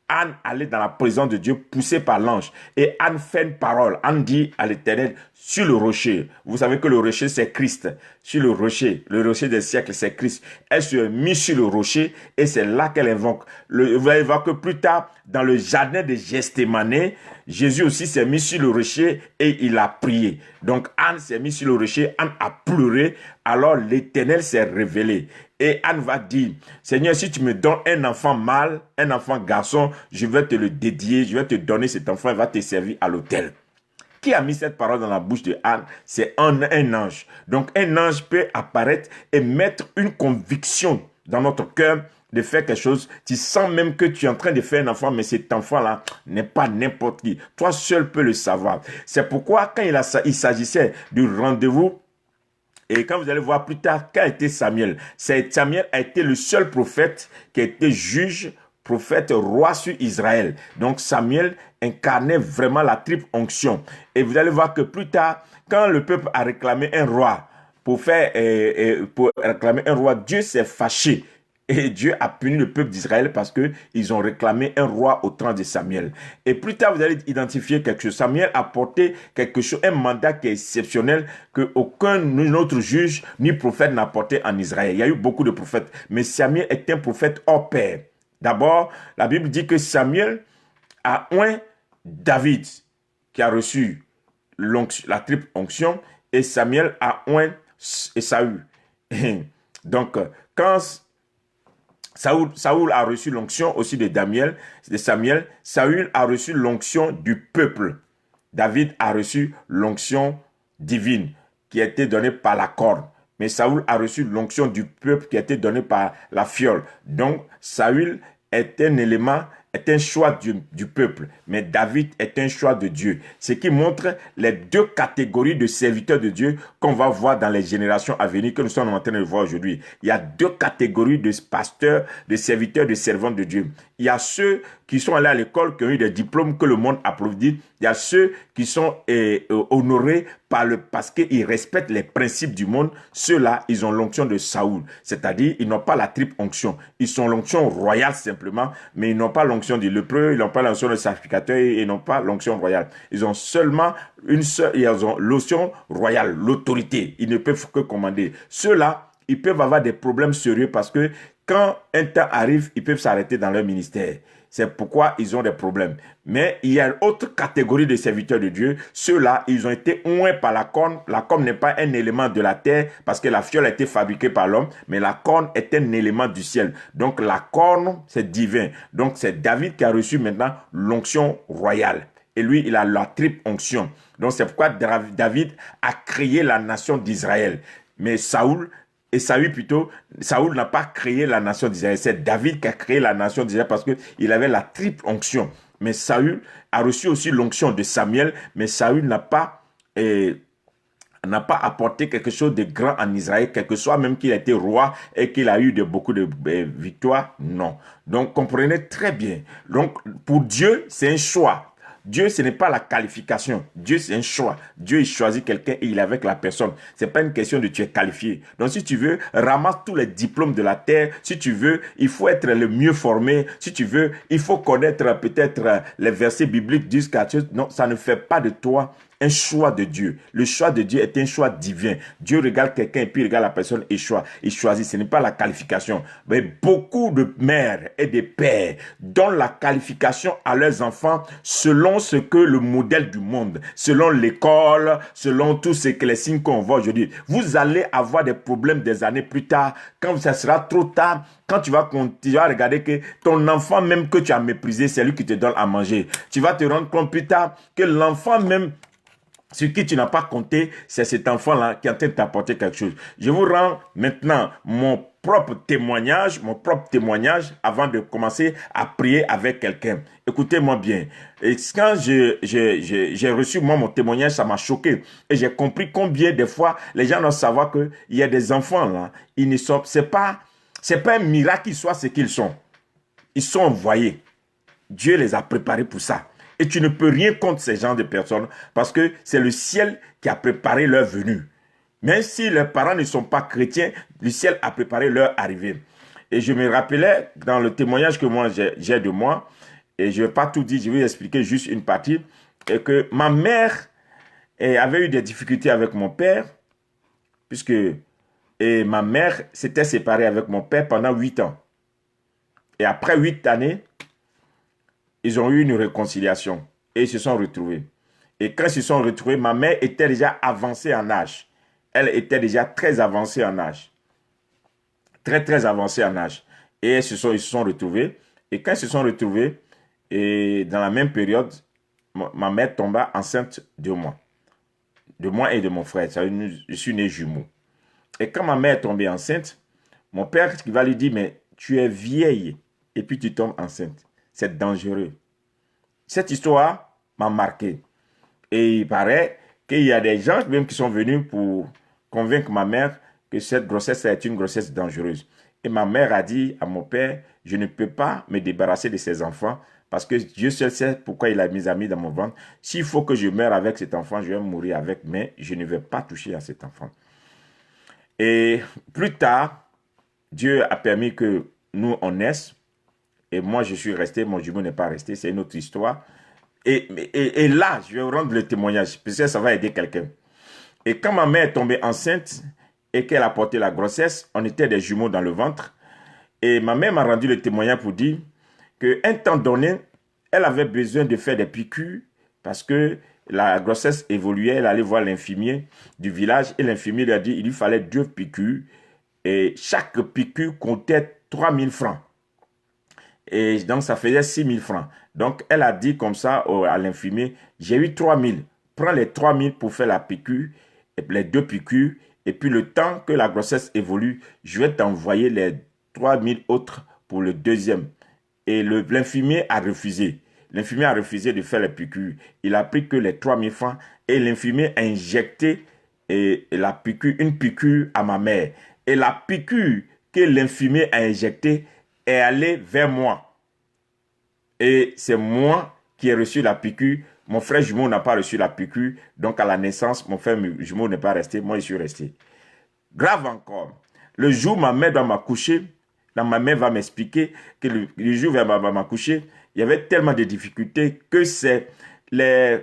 Anne allait dans la présence de Dieu poussée par l'ange. Et Anne fait une parole. Anne dit à l'Éternel, sur le rocher. Vous savez que le rocher, c'est Christ. Sur le rocher des siècles, c'est Christ. Elle se met sur le rocher et c'est là qu'elle invoque. Vous allez voir que plus tard, dans le jardin de Gethsémane, Jésus aussi s'est mis sur le rocher et il a prié. Donc Anne s'est mise sur le rocher, Anne a pleuré, alors l'Éternel s'est révélé. Et Anne va dire, Seigneur, si tu me donnes un enfant mâle, un enfant garçon, je vais te le dédier, je vais te donner cet enfant, il va te servir à l'autel. Qui a mis cette parole dans la bouche de Anne? C'est un ange. Donc un ange peut apparaître et mettre une conviction dans notre cœur de faire quelque chose, tu sens même que tu es en train de faire un enfant, mais cet enfant-là n'est pas n'importe qui. Toi seul peux le savoir. C'est pourquoi quand il s'agissait du rendez-vous, et quand vous allez voir plus tard, qu'a été Samuel? Samuel a été le seul prophète qui a été juge, prophète, roi sur Israël. Donc Samuel incarnait vraiment la triple onction. Et vous allez voir que plus tard, quand le peuple a réclamé un roi, pour réclamer un roi, Dieu s'est fâché. Et Dieu a puni le peuple d'Israël parce qu'ils ont réclamé un roi au temps de Samuel. Et plus tard, vous allez identifier quelque chose. Samuel a porté quelque chose, un mandat qui est exceptionnel que aucun autre juge ni prophète n'a porté en Israël. Il y a eu beaucoup de prophètes, mais Samuel est un prophète hors pair. D'abord, la Bible dit que Samuel a oint David, qui a reçu la triple onction, et Samuel a oint Saül. Donc, quand Saül a reçu l'onction aussi de Samuel, Saül a reçu l'onction du peuple. David a reçu l'onction divine qui a été donnée par la corne. Mais Saül a reçu l'onction du peuple qui a été donnée par la fiole. Donc, Saül est un élément, est un choix du peuple, mais David est un choix de Dieu. Ce qui montre les deux catégories de serviteurs de Dieu qu'on va voir dans les générations à venir, que nous sommes en train de voir aujourd'hui. Il y a deux catégories de pasteurs, de serviteurs, de servants de Dieu. Il y a ceux qui sont allés à l'école, qui ont eu des diplômes que le monde applaudit. Il y a ceux qui sont honorés parce qu'ils respectent les principes du monde. Ceux-là, ils ont l'onction de Saül. C'est-à-dire, ils n'ont pas la triple onction. Ils sont l'onction royale simplement, mais ils n'ont pas l'onction du lépreux, ils n'ont pas l'onction du sacrificateur, ils n'ont pas l'onction royale. Ils ont seulement ils ont l'onction royale, l'autorité. Ils ne peuvent que commander. Ceux-là, ils peuvent avoir des problèmes sérieux parce que quand un temps arrive, ils peuvent s'arrêter dans leur ministère. C'est pourquoi ils ont des problèmes. Mais il y a une autre catégorie de serviteurs de Dieu. Ceux-là, ils ont été oints par la corne. La corne n'est pas un élément de la terre parce que la fiole a été fabriquée par l'homme, mais la corne est un élément du ciel. Donc la corne, c'est divin. Donc c'est David qui a reçu maintenant l'onction royale. Et lui, il a la triple onction. Donc c'est pourquoi David a créé la nation d'Israël. Mais Saül n'a pas créé la nation d'Israël. C'est David qui a créé la nation d'Israël parce qu'il avait la triple onction. Mais Saül a reçu aussi l'onction de Samuel, mais Saül n'a pas apporté quelque chose de grand en Israël, quel que soit même qu'il a été roi et qu'il a eu beaucoup de victoires. Non. Donc, comprenez très bien. Donc, pour Dieu, c'est un choix. Dieu, ce n'est pas la qualification. Dieu, c'est un choix. Dieu, il choisit quelqu'un et il est avec la personne. Ce n'est pas une question de tu es qualifié. Donc, si tu veux, ramasse tous les diplômes de la terre. Si tu veux, il faut être le mieux formé. Si tu veux, il faut connaître peut-être les versets bibliques jusqu'à... Non, ça ne fait pas de toi un choix de Dieu. Le choix de Dieu est un choix divin. Dieu regarde quelqu'un et puis il regarde la personne et il choisit. Ce n'est pas la qualification. Mais beaucoup de mères et de pères donnent la qualification à leurs enfants selon ce que le modèle du monde, selon l'école, selon tous ces que les signes qu'on voit aujourd'hui. Vous allez avoir des problèmes des années plus tard, quand ça sera trop tard, quand tu vas regarder que ton enfant même que tu as méprisé, c'est lui qui te donne à manger. Tu vas te rendre compte plus tard que l'enfant même sur qui tu n'as pas compté, c'est cet enfant-là qui est en train de t'apporter quelque chose. Je vous rends maintenant mon propre témoignage avant de commencer à prier avec quelqu'un. Écoutez-moi bien. Et quand j'ai reçu mon témoignage, ça m'a choqué. Et j'ai compris combien de fois les gens doivent savoir qu'il y a des enfants là, c'est pas un miracle qu'ils soient ce qu'ils sont. Ils sont envoyés. Dieu les a préparés pour ça. Et tu ne peux rien contre ces gens de personnes parce que c'est le ciel qui a préparé leur venue. Même si leurs parents ne sont pas chrétiens, le ciel a préparé leur arrivée. Et je me rappelais dans le témoignage que moi j'ai de moi, et je ne vais pas tout dire, je vais expliquer juste une partie, et que ma mère avait eu des difficultés avec mon père, puisque ma mère s'était séparée avec mon père pendant 8 ans. Et après 8 années, ils ont eu une réconciliation et ils se sont retrouvés. Et quand ils se sont retrouvés, ma mère était déjà avancée en âge. Elle était déjà très avancée en âge. Très, très avancée en âge. Et ils se sont retrouvés. Et quand ils se sont retrouvés, et dans la même période, ma mère tomba enceinte de moi. De moi et de mon frère. Je suis né jumeau. Et quand ma mère est tombée enceinte, mon père qui va lui dire, mais tu es vieille et puis tu tombes enceinte. C'est dangereux. Cette histoire m'a marqué. Et il paraît qu'il y a des gens même qui sont venus pour convaincre ma mère que cette grossesse est une grossesse dangereuse. Et ma mère a dit à mon père, je ne peux pas me débarrasser de ces enfants parce que Dieu seul sait pourquoi il a mis dans mon ventre. S'il faut que je meure avec cet enfant, je vais mourir avec, mais je ne vais pas toucher à cet enfant. Et plus tard, Dieu a permis que nous, on naisse. Et moi, je suis resté, mon jumeau n'est pas resté, c'est une autre histoire. Et là, je vais rendre le témoignage, parce que ça va aider quelqu'un. Et quand ma mère est tombée enceinte et qu'elle a porté la grossesse, on était des jumeaux dans le ventre. Et ma mère m'a rendu le témoignage pour dire qu'un temps donné, elle avait besoin de faire des piqûres parce que la grossesse évoluait. Elle allait voir l'infirmier du village et l'infirmier lui a dit qu'il lui fallait 2 piqûres. Et chaque piqûre coûtait 3000 francs. Et donc, ça faisait 6000 francs. Donc, elle a dit comme ça à l'infirmier, j'ai eu 3000. Prends les 3000 pour faire la piqûre, les 2 piqûres. Et puis, le temps que la grossesse évolue, je vais t'envoyer les 3000 autres pour le deuxième. Et l'infirmier a refusé. L'infirmier a refusé de faire les piqûres. Il a pris que les 3000 francs et l'infirmier a injecté une piqûre à ma mère. Et la piqûre que l'infirmier a injectée est allée vers moi. Et c'est moi qui ai reçu la piqûre. Mon frère jumeau n'a pas reçu la piqûre. Donc à la naissance, mon frère jumeau n'est pas resté. Moi, je suis resté. Grave encore. Le jour où ma mère doit m'accoucher, ma mère va m'expliquer que le jour où elle va m'accoucher, il y avait tellement de difficultés que c'est les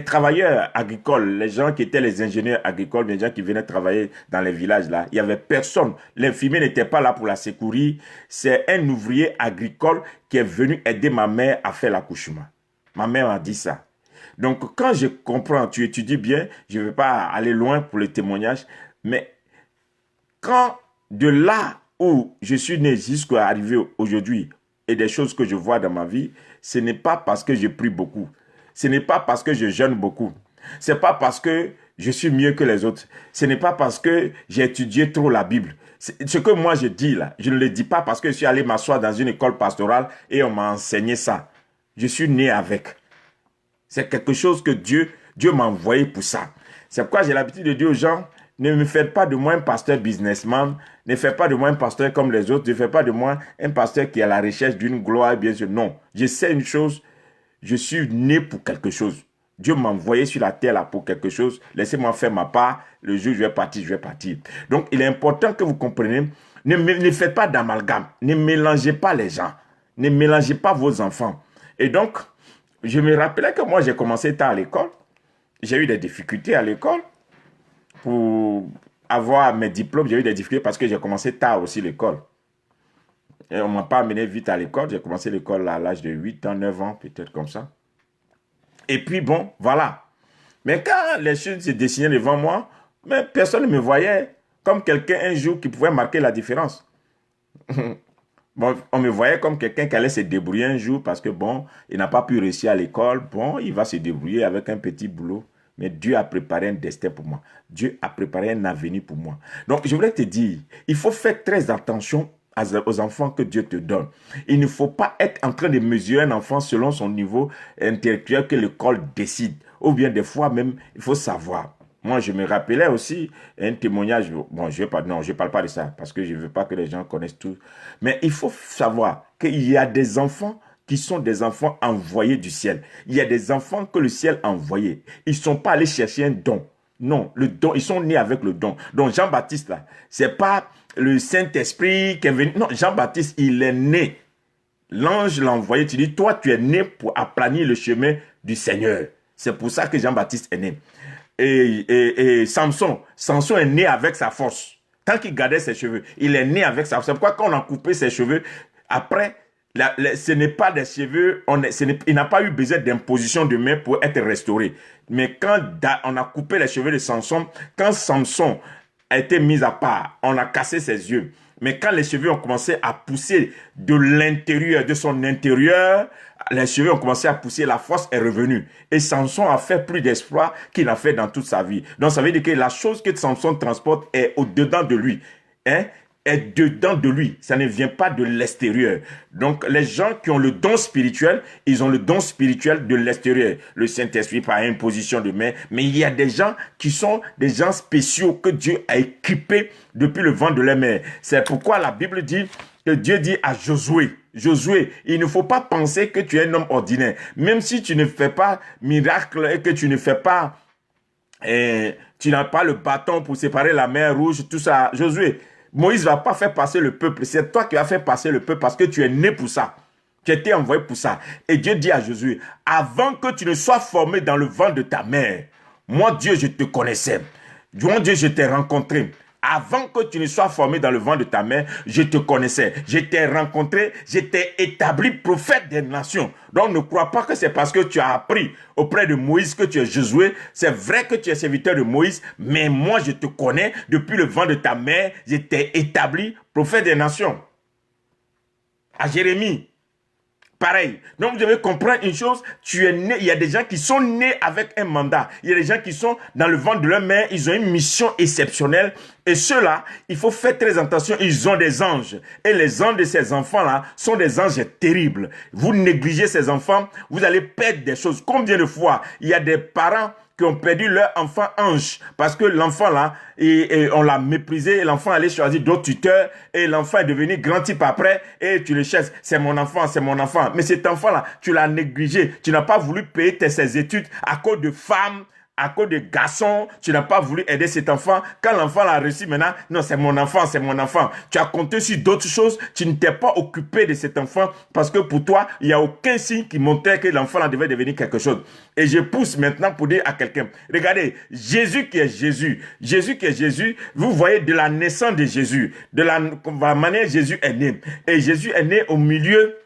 travailleurs agricoles, les gens qui étaient les ingénieurs agricoles, les gens qui venaient travailler dans les villages là, il n'y avait personne. L'infirmier n'était pas là pour la secourir. C'est un ouvrier agricole qui est venu aider ma mère à faire l'accouchement. Ma mère m'a dit ça. Donc quand je comprends, tu étudies bien, je ne vais pas aller loin pour le témoignage, mais quand de là où je suis né jusqu'à arriver aujourd'hui et des choses que je vois dans ma vie, ce n'est pas parce que je prie beaucoup. Ce n'est pas parce que je jeûne beaucoup. Ce n'est pas parce que je suis mieux que les autres. Ce n'est pas parce que j'ai étudié trop la Bible. Ce que moi je dis là, je ne le dis pas parce que je suis allé m'asseoir dans une école pastorale et on m'a enseigné ça. Je suis né avec. C'est quelque chose que Dieu m'a envoyé pour ça. C'est pourquoi j'ai l'habitude de dire aux gens, ne me faites pas de moi un pasteur businessman, ne faites pas de moi un pasteur comme les autres, ne faites pas de moi un pasteur qui est à la recherche d'une gloire, bien sûr. Non, je sais une chose, je suis né pour quelque chose. Dieu m'a envoyé sur la terre là pour quelque chose. Laissez-moi faire ma part. Le jour où je vais partir, je vais partir. Donc, il est important que vous compreniez, ne faites pas d'amalgame, ne mélangez pas les gens, ne mélangez pas vos enfants. Et donc, je me rappelais que moi, j'ai commencé tard à l'école. J'ai eu des difficultés à l'école. Pour avoir mes diplômes, j'ai eu des difficultés parce que j'ai commencé tard aussi l'école. Et on ne m'a pas amené vite à l'école. J'ai commencé l'école à l'âge de 8 ans, 9 ans, peut-être comme ça. Et puis bon, voilà. Mais quand les choses se dessinaient devant moi, mais personne ne me voyait comme quelqu'un un jour qui pouvait marquer la différence. Bon, on me voyait comme quelqu'un qui allait se débrouiller un jour parce que bon, il n'a pas pu réussir à l'école. Bon, il va se débrouiller avec un petit boulot. Mais Dieu a préparé un destin pour moi. Dieu a préparé un avenir pour moi. Donc, je voulais te dire, il faut faire très attention aux enfants que Dieu te donne. Il ne faut pas être en train de mesurer un enfant selon son niveau intellectuel que l'école décide. Ou bien des fois même, il faut savoir. Moi, je me rappelais aussi un témoignage. Bon, je ne parle pas de ça parce que je ne veux pas que les gens connaissent tout. Mais il faut savoir qu'il y a des enfants qui sont des enfants envoyés du ciel. Il y a des enfants que le ciel a envoyés. Ils ne sont pas allés chercher un don. Non, le don, ils sont nés avec le don. Donc Jean-Baptiste, là, ce n'est pas le Saint-Esprit qui est venu. Non, Jean-Baptiste, il est né. L'ange l'a envoyé. Tu dis, toi, tu es né pour aplanir le chemin du Seigneur. C'est pour ça que Jean-Baptiste est né. Et Samson est né avec sa force. Tant qu'il gardait ses cheveux, il est né avec sa force. C'est pourquoi quand on a coupé ses cheveux, après, ce n'est pas des cheveux, il n'a pas eu besoin d'imposition de main pour être restauré. Mais quand on a coupé les cheveux de Samson, quand Samson a été mis à part, on a cassé ses yeux. Mais quand les cheveux ont commencé à pousser de l'intérieur, de son intérieur, les cheveux ont commencé à pousser, la force est revenue. Et Samson a fait plus d'exploits qu'il a fait dans toute sa vie. Donc ça veut dire que la chose que Samson transporte est au-dedans de lui. est dedans de lui. Ça ne vient pas de l'extérieur. Donc, les gens qui ont le don spirituel, ils ont le don spirituel de l'extérieur. Le Saint-Esprit par imposition de main. Mais il y a des gens qui sont des gens spéciaux que Dieu a équipés depuis le vent de leur mère. C'est pourquoi la Bible dit que Dieu dit à Josué, Josué, il ne faut pas penser que tu es un homme ordinaire. Même si tu ne fais pas miracle et que tu ne fais pas, tu n'as pas le bâton pour séparer la mer rouge, tout ça. Josué, Moïse ne va pas faire passer le peuple. C'est toi qui vas faire passer le peuple parce que tu es né pour ça. Tu as été envoyé pour ça. Et Dieu dit à Josué, avant que tu ne sois formé dans le ventre de ta mère, moi Dieu, je te connaissais. Moi Dieu, je t'ai rencontré. Avant que tu ne sois formé dans le ventre de ta mère, je te connaissais. Je t'ai rencontré, je t'ai établi prophète des nations. Donc ne crois pas que c'est parce que tu as appris auprès de Moïse que tu es Josué. C'est vrai que tu es serviteur de Moïse, mais moi je te connais depuis le ventre de ta mère. Je t'ai établi prophète des nations. À Jérémie. Pareil. Donc, vous devez comprendre une chose. Tu es né. Il y a des gens qui sont nés avec un mandat. Il y a des gens qui sont dans le ventre de leur mère. Ils ont une mission exceptionnelle. Et ceux-là, il faut faire très attention. Ils ont des anges. Et les anges de ces enfants-là sont des anges terribles. Vous négligez ces enfants, vous allez perdre des choses. Combien de fois il y a des parents qui ont perdu leur enfant ange parce que l'enfant là, on l'a méprisé et l'enfant allait choisir d'autres tuteurs et l'enfant est devenu grand type après et tu le cherches, c'est mon enfant, c'est mon enfant. Mais cet enfant là, tu l'as négligé, tu n'as pas voulu payer ses études à cause de femmes, à cause de garçons, tu n'as pas voulu aider cet enfant. Quand l'enfant l'a reçu maintenant, non, c'est mon enfant, c'est mon enfant. Tu as compté sur d'autres choses, tu ne t'es pas occupé de cet enfant parce que pour toi, il n'y a aucun signe qui montrait que l'enfant là devait devenir quelque chose. Et je pousse maintenant pour dire à quelqu'un, regardez, Jésus qui est Jésus, vous voyez de la naissance de Jésus, de la manière Jésus est né. Et Jésus est né au milieu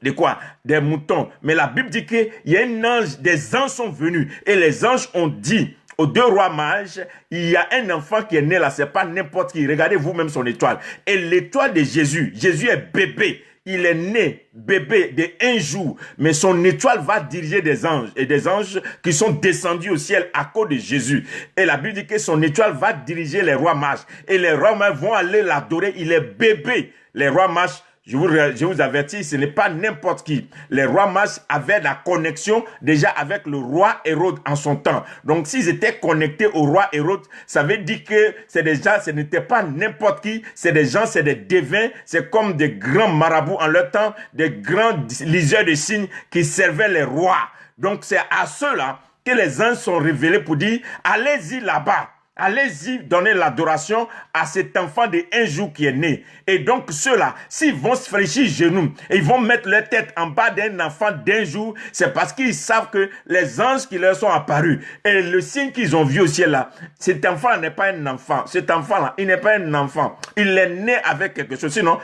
de quoi? Des moutons. Mais la Bible dit qu'il y a un ange, des anges sont venus. Et les anges ont dit aux deux rois mages, il y a un enfant qui est né là, c'est pas n'importe qui. Regardez vous-même son étoile. Et l'étoile de Jésus, Jésus est bébé. Il est né bébé de un jour, mais son étoile va diriger des anges et des anges qui sont descendus au ciel à cause de Jésus. Et la Bible dit que son étoile va diriger les rois mages et les rois mages vont aller l'adorer. Il est bébé. Les rois mages, je vous avertis, ce n'est pas n'importe qui. Les rois mages avaient la connexion déjà avec le roi Hérode en son temps. Donc, s'ils étaient connectés au roi Hérode, ça veut dire que c'est déjà, ce n'était pas n'importe qui. C'est des gens, c'est des devins. C'est comme des grands marabouts en leur temps, des grands liseurs de signes qui servaient les rois. Donc, c'est à ceux-là que les anges sont révélés pour dire, allez-y là-bas. Allez-y donner l'adoration à cet enfant de un jour qui est né. Et donc ceux-là, s'ils vont se fléchir genoux et ils vont mettre leur tête en bas d'un enfant d'un jour, c'est parce qu'ils savent que les anges qui leur sont apparus et le signe qu'ils ont vu au ciel là, cet enfant n'est pas un enfant. Cet enfant-là, il n'est pas un enfant. Il est né avec quelque chose. Sinon,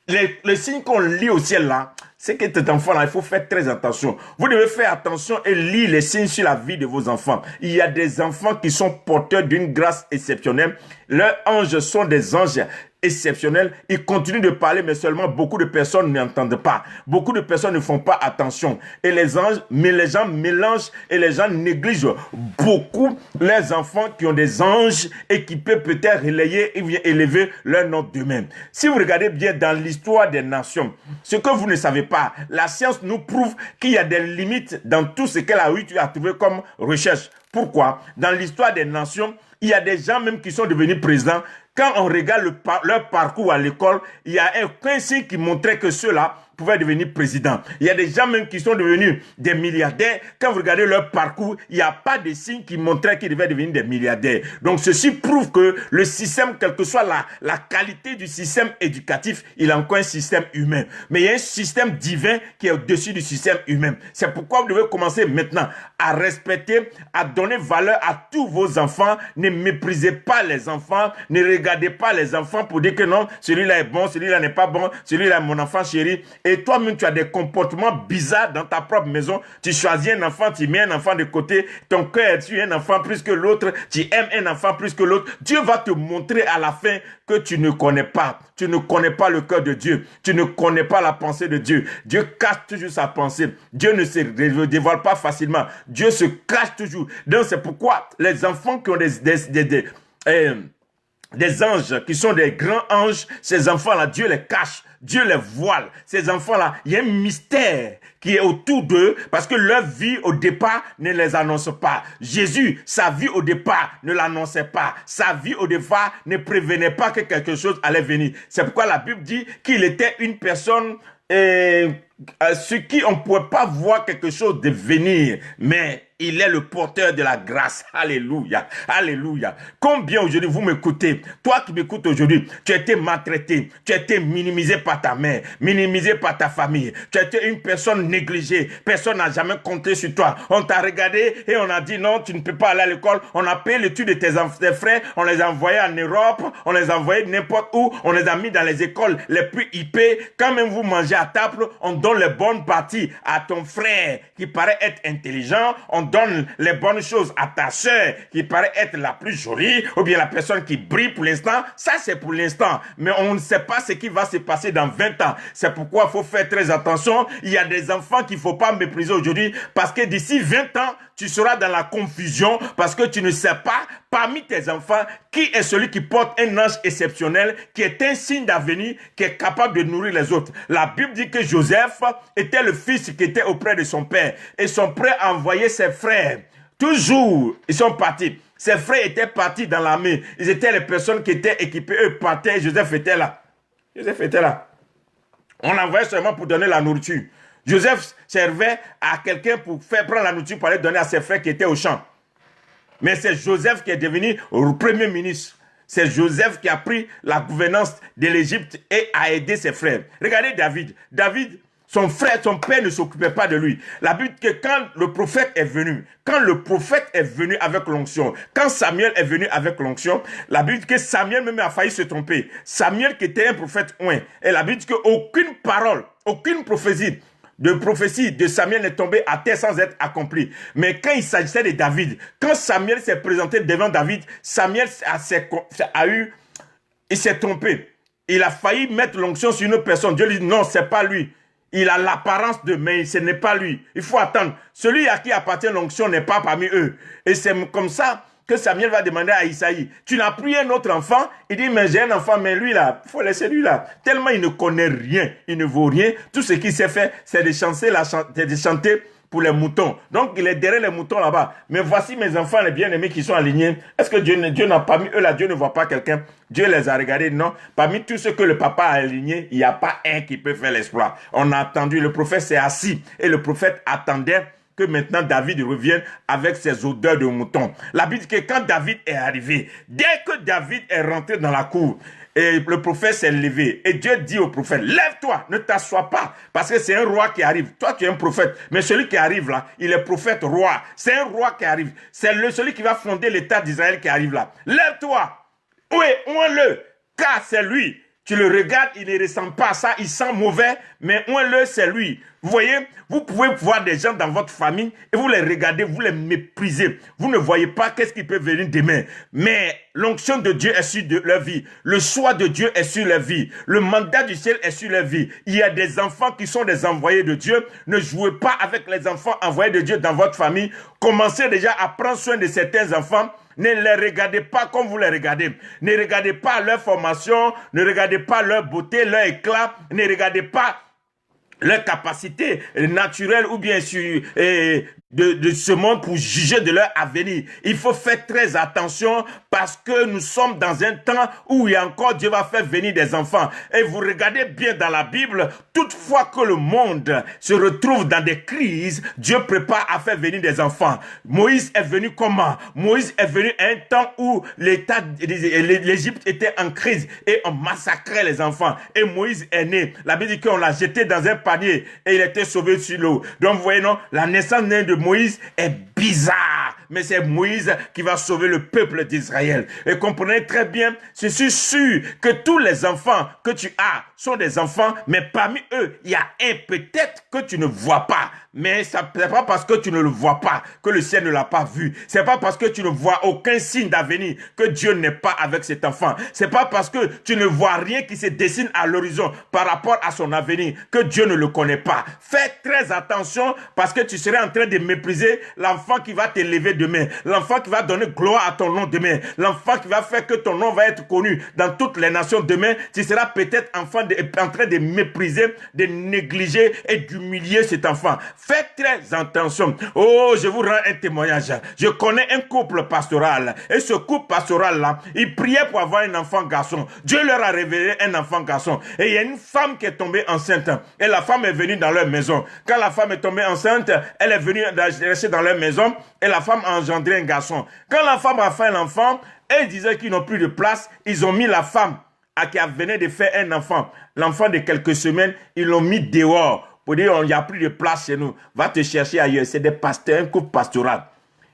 les signes qu'on lit au ciel là, c'est que cet enfant-là, il faut faire très attention. Vous devez faire attention et lire les signes sur la vie de vos enfants. Il y a des enfants qui sont porteurs d'une grâce exceptionnelle. Leurs anges sont des anges exceptionnels. Ils continuent de parler, mais seulement beaucoup de personnes n'entendent pas. Beaucoup de personnes ne font pas attention. Et les anges, mais les gens mélangent et les gens négligent beaucoup les enfants qui ont des anges et qui peuvent peut-être relayer et bien élever leur nom d'eux-mêmes. Si vous regardez bien dans l'histoire des nations, ce que vous ne savez pas, la science nous prouve qu'il y a des limites dans tout ce qu'elle a eu à trouver comme recherche. Pourquoi? Dans l'histoire des nations, il y a des gens même qui sont devenus présidents. Quand on regarde leur parcours à l'école, il y a un signe qui montrait que ceux-là pouvaient devenir présidents. Il y a des gens même qui sont devenus des milliardaires. Quand vous regardez leur parcours, il n'y a pas de signe qui montrait qu'ils devaient devenir des milliardaires. Donc ceci prouve que le système, quelle que soit la qualité du système éducatif, il a encore un système humain. Mais il y a un système divin qui est au-dessus du système humain. C'est pourquoi vous devez commencer maintenant à respecter, à donner valeur à tous vos enfants. Ne méprisez pas les enfants. Ne regardez pas les enfants pour dire que non, celui-là est bon, celui-là n'est pas bon, celui-là est mon enfant chéri. Et toi-même, tu as des comportements bizarres dans ta propre maison. Tu choisis un enfant, tu mets un enfant de côté. Ton cœur tue un enfant plus que l'autre. Tu aimes un enfant plus que l'autre. Dieu va te montrer à la fin que tu ne connais pas. Tu ne connais pas le cœur de Dieu. Tu ne connais pas la pensée de Dieu. Dieu cache toujours sa pensée. Dieu ne se dévoile pas facilement. Dieu se cache toujours. Donc c'est pourquoi les enfants qui ont des anges qui sont des grands anges, ces enfants-là, Dieu les cache, Dieu les voile. Ces enfants-là, il y a un mystère qui est autour d'eux parce que leur vie au départ ne les annonce pas. Jésus, sa vie au départ ne l'annonçait pas. Sa vie au départ ne prévenait pas que quelque chose allait venir. C'est pourquoi la Bible dit qu'il était une personne sur qui on ne pouvait pas voir quelque chose de venir, mais il est le porteur de la grâce. Alléluia. Alléluia. Combien aujourd'hui vous m'écoutez? Toi qui m'écoutes aujourd'hui, tu as été maltraité, tu as été minimisé par ta mère, minimisé par ta famille. Tu as été une personne négligée. Personne n'a jamais compté sur toi. On t'a regardé et on a dit non, tu ne peux pas aller à l'école. On a payé l'étude de tes frères. On les a envoyés en Europe. On les a envoyés n'importe où. On les a mis dans les écoles les plus hippées. Quand même vous mangez à table, on donne les bonnes parties à ton frère qui paraît être intelligent. On donne les bonnes choses à ta sœur qui paraît être la plus jolie ou bien la personne qui brille pour l'instant. Ça, c'est pour l'instant. Mais on ne sait pas ce qui va se passer dans 20 ans. C'est pourquoi il faut faire très attention. Il y a des enfants qu'il ne faut pas mépriser aujourd'hui parce que d'ici 20 ans, tu seras dans la confusion parce que tu ne sais pas parmi tes enfants qui est celui qui porte un ange exceptionnel, qui est un signe d'avenir, qui est capable de nourrir les autres. La Bible dit que Joseph était le fils qui était auprès de son père et son père a envoyé ses frères. Toujours, ils sont partis. Ses frères étaient partis dans l'armée. Ils étaient les personnes qui étaient équipées. Eux partaient. Joseph était là. Joseph était là. On l'envoyait seulement pour donner la nourriture. Joseph servait à quelqu'un pour faire prendre la nourriture pour aller donner à ses frères qui étaient au champ. Mais c'est Joseph qui est devenu premier ministre. C'est Joseph qui a pris la gouvernance de l'Égypte et a aidé ses frères. Regardez David. David, son frère, son père ne s'occupait pas de lui. La Bible dit que quand le prophète est venu avec l'onction, quand Samuel est venu avec l'onction, la Bible dit que Samuel même a failli se tromper. Samuel qui était un prophète oint. Et la Bible dit qu'aucune parole, aucune prophétie de Samuel n'est tombée à terre sans être accomplie. Mais quand il s'agissait de David, quand Samuel s'est présenté devant David, Samuel il s'est trompé. Il a failli mettre l'onction sur une autre personne. Dieu lui dit non, c'est pas lui. Il a l'apparence de, mais ce n'est pas lui. Il faut attendre. Celui à qui appartient l'onction n'est pas parmi eux. Et c'est comme ça que Samuel va demander à Isaïe, tu n'as pris un autre enfant? Il dit, mais j'ai un enfant, mais lui là, il faut laisser lui là. Tellement il ne connaît rien, il ne vaut rien. Tout ce qu'il sait faire, c'est de chanter pour les moutons. Donc il est derrière les moutons là-bas. Mais voici mes enfants, les bien-aimés qui sont alignés. Est-ce que Dieu n'a pas mis eux là? Dieu ne voit pas quelqu'un. Dieu les a regardés, non. Parmi tous ceux que le papa a alignés, il n'y a pas un qui peut faire l'exploit. On a attendu, le prophète s'est assis et le prophète attendait que maintenant David revienne avec ses odeurs de mouton. La Bible dit que quand David est arrivé, dès que David est rentré dans la cour, et le prophète s'est levé, et Dieu dit au prophète, lève-toi, ne t'assois pas, parce que c'est un roi qui arrive. Toi, tu es un prophète, mais celui qui arrive là, il est prophète roi. C'est un roi qui arrive. C'est celui qui va fonder l'État d'Israël qui arrive là. Lève-toi, oui, oins-le, car c'est lui. Tu le regardes, il ne ressemble pas à ça, il sent mauvais, mais oins-le, c'est lui. Vous voyez, vous pouvez voir des gens dans votre famille et vous les regardez, vous les méprisez. Vous ne voyez pas qu'est-ce qui peut venir demain. Mais l'onction de Dieu est sur leur vie. Le choix de Dieu est sur leur vie. Le mandat du ciel est sur leur vie. Il y a des enfants qui sont des envoyés de Dieu. Ne jouez pas avec les enfants envoyés de Dieu dans votre famille. Commencez déjà à prendre soin de certains enfants. Ne les regardez pas comme vous les regardez. Ne regardez pas leur formation. Ne regardez pas leur beauté, leur éclat. Ne regardez pas leur capacité naturelle ou bien de ce monde pour juger de leur avenir. Il faut faire très attention parce que nous sommes dans un temps où il y a encore Dieu va faire venir des enfants. Et vous regardez bien dans la Bible, toutefois que le monde se retrouve dans des crises, Dieu prépare à faire venir des enfants. Moïse est venu comment? Moïse est venu à un temps où l'Égypte était en crise et on massacrait les enfants. Et Moïse est né. La Bible dit qu'on l'a jeté dans un panier et il était sauvé sur l'eau. Donc vous voyez, non, la naissance de Moïse est bizarre, mais c'est Moïse qui va sauver le peuple d'Israël. Et comprenez très bien, je suis sûr que tous les enfants que tu as sont des enfants, mais parmi eux, il y a un peut-être que tu ne vois pas. mais ce n'est pas parce que tu ne le vois pas que le ciel ne l'a pas vu. C'est pas parce que tu ne vois aucun signe d'avenir que Dieu n'est pas avec cet enfant. C'est pas parce que tu ne vois rien qui se dessine à l'horizon par rapport à son avenir que Dieu ne le connaît pas. Fais très attention parce que tu serais en train de mépriser l'enfant qui va t'élever demain, l'enfant qui va donner gloire à ton nom demain, l'enfant qui va faire que ton nom va être connu dans toutes les nations demain. Tu seras peut-être en train de mépriser, de négliger et d'humilier cet enfant. Faites très attention. Oh, je vous rends un témoignage. Je connais un couple pastoral et ce couple pastoral-là, il priait pour avoir un enfant garçon. Dieu leur a révélé un enfant garçon. Et il y a une femme qui est tombée enceinte et la femme est venue dans leur maison. Quand la femme est tombée enceinte, elle est venue rester dans leur maison et la femme a engendré un garçon. Quand la femme a fait l'enfant, elle disait qu'ils n'ont plus de place. Ils ont mis la femme qui venait de faire un enfant. L'enfant de quelques semaines, ils l'ont mis dehors. Pour dire, il n'y a plus de place chez nous. Va te chercher ailleurs. C'est des pasteurs, un couple pastoral.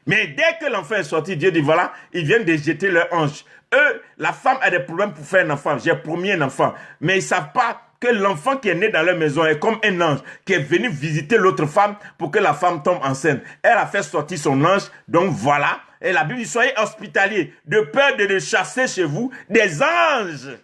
Mais dès que l'enfant est sorti, Dieu dit, voilà, ils viennent de jeter leur ange. Eux, la femme a des problèmes pour faire un enfant. J'ai promis un enfant. Mais ils ne savent pas que l'enfant qui est né dans leur maison est comme un ange qui est venu visiter l'autre femme pour que la femme tombe enceinte. Elle a fait sortir son ange. Donc voilà. Et la Bible dit, soyez hospitaliers, de peur de chasser chez vous des anges.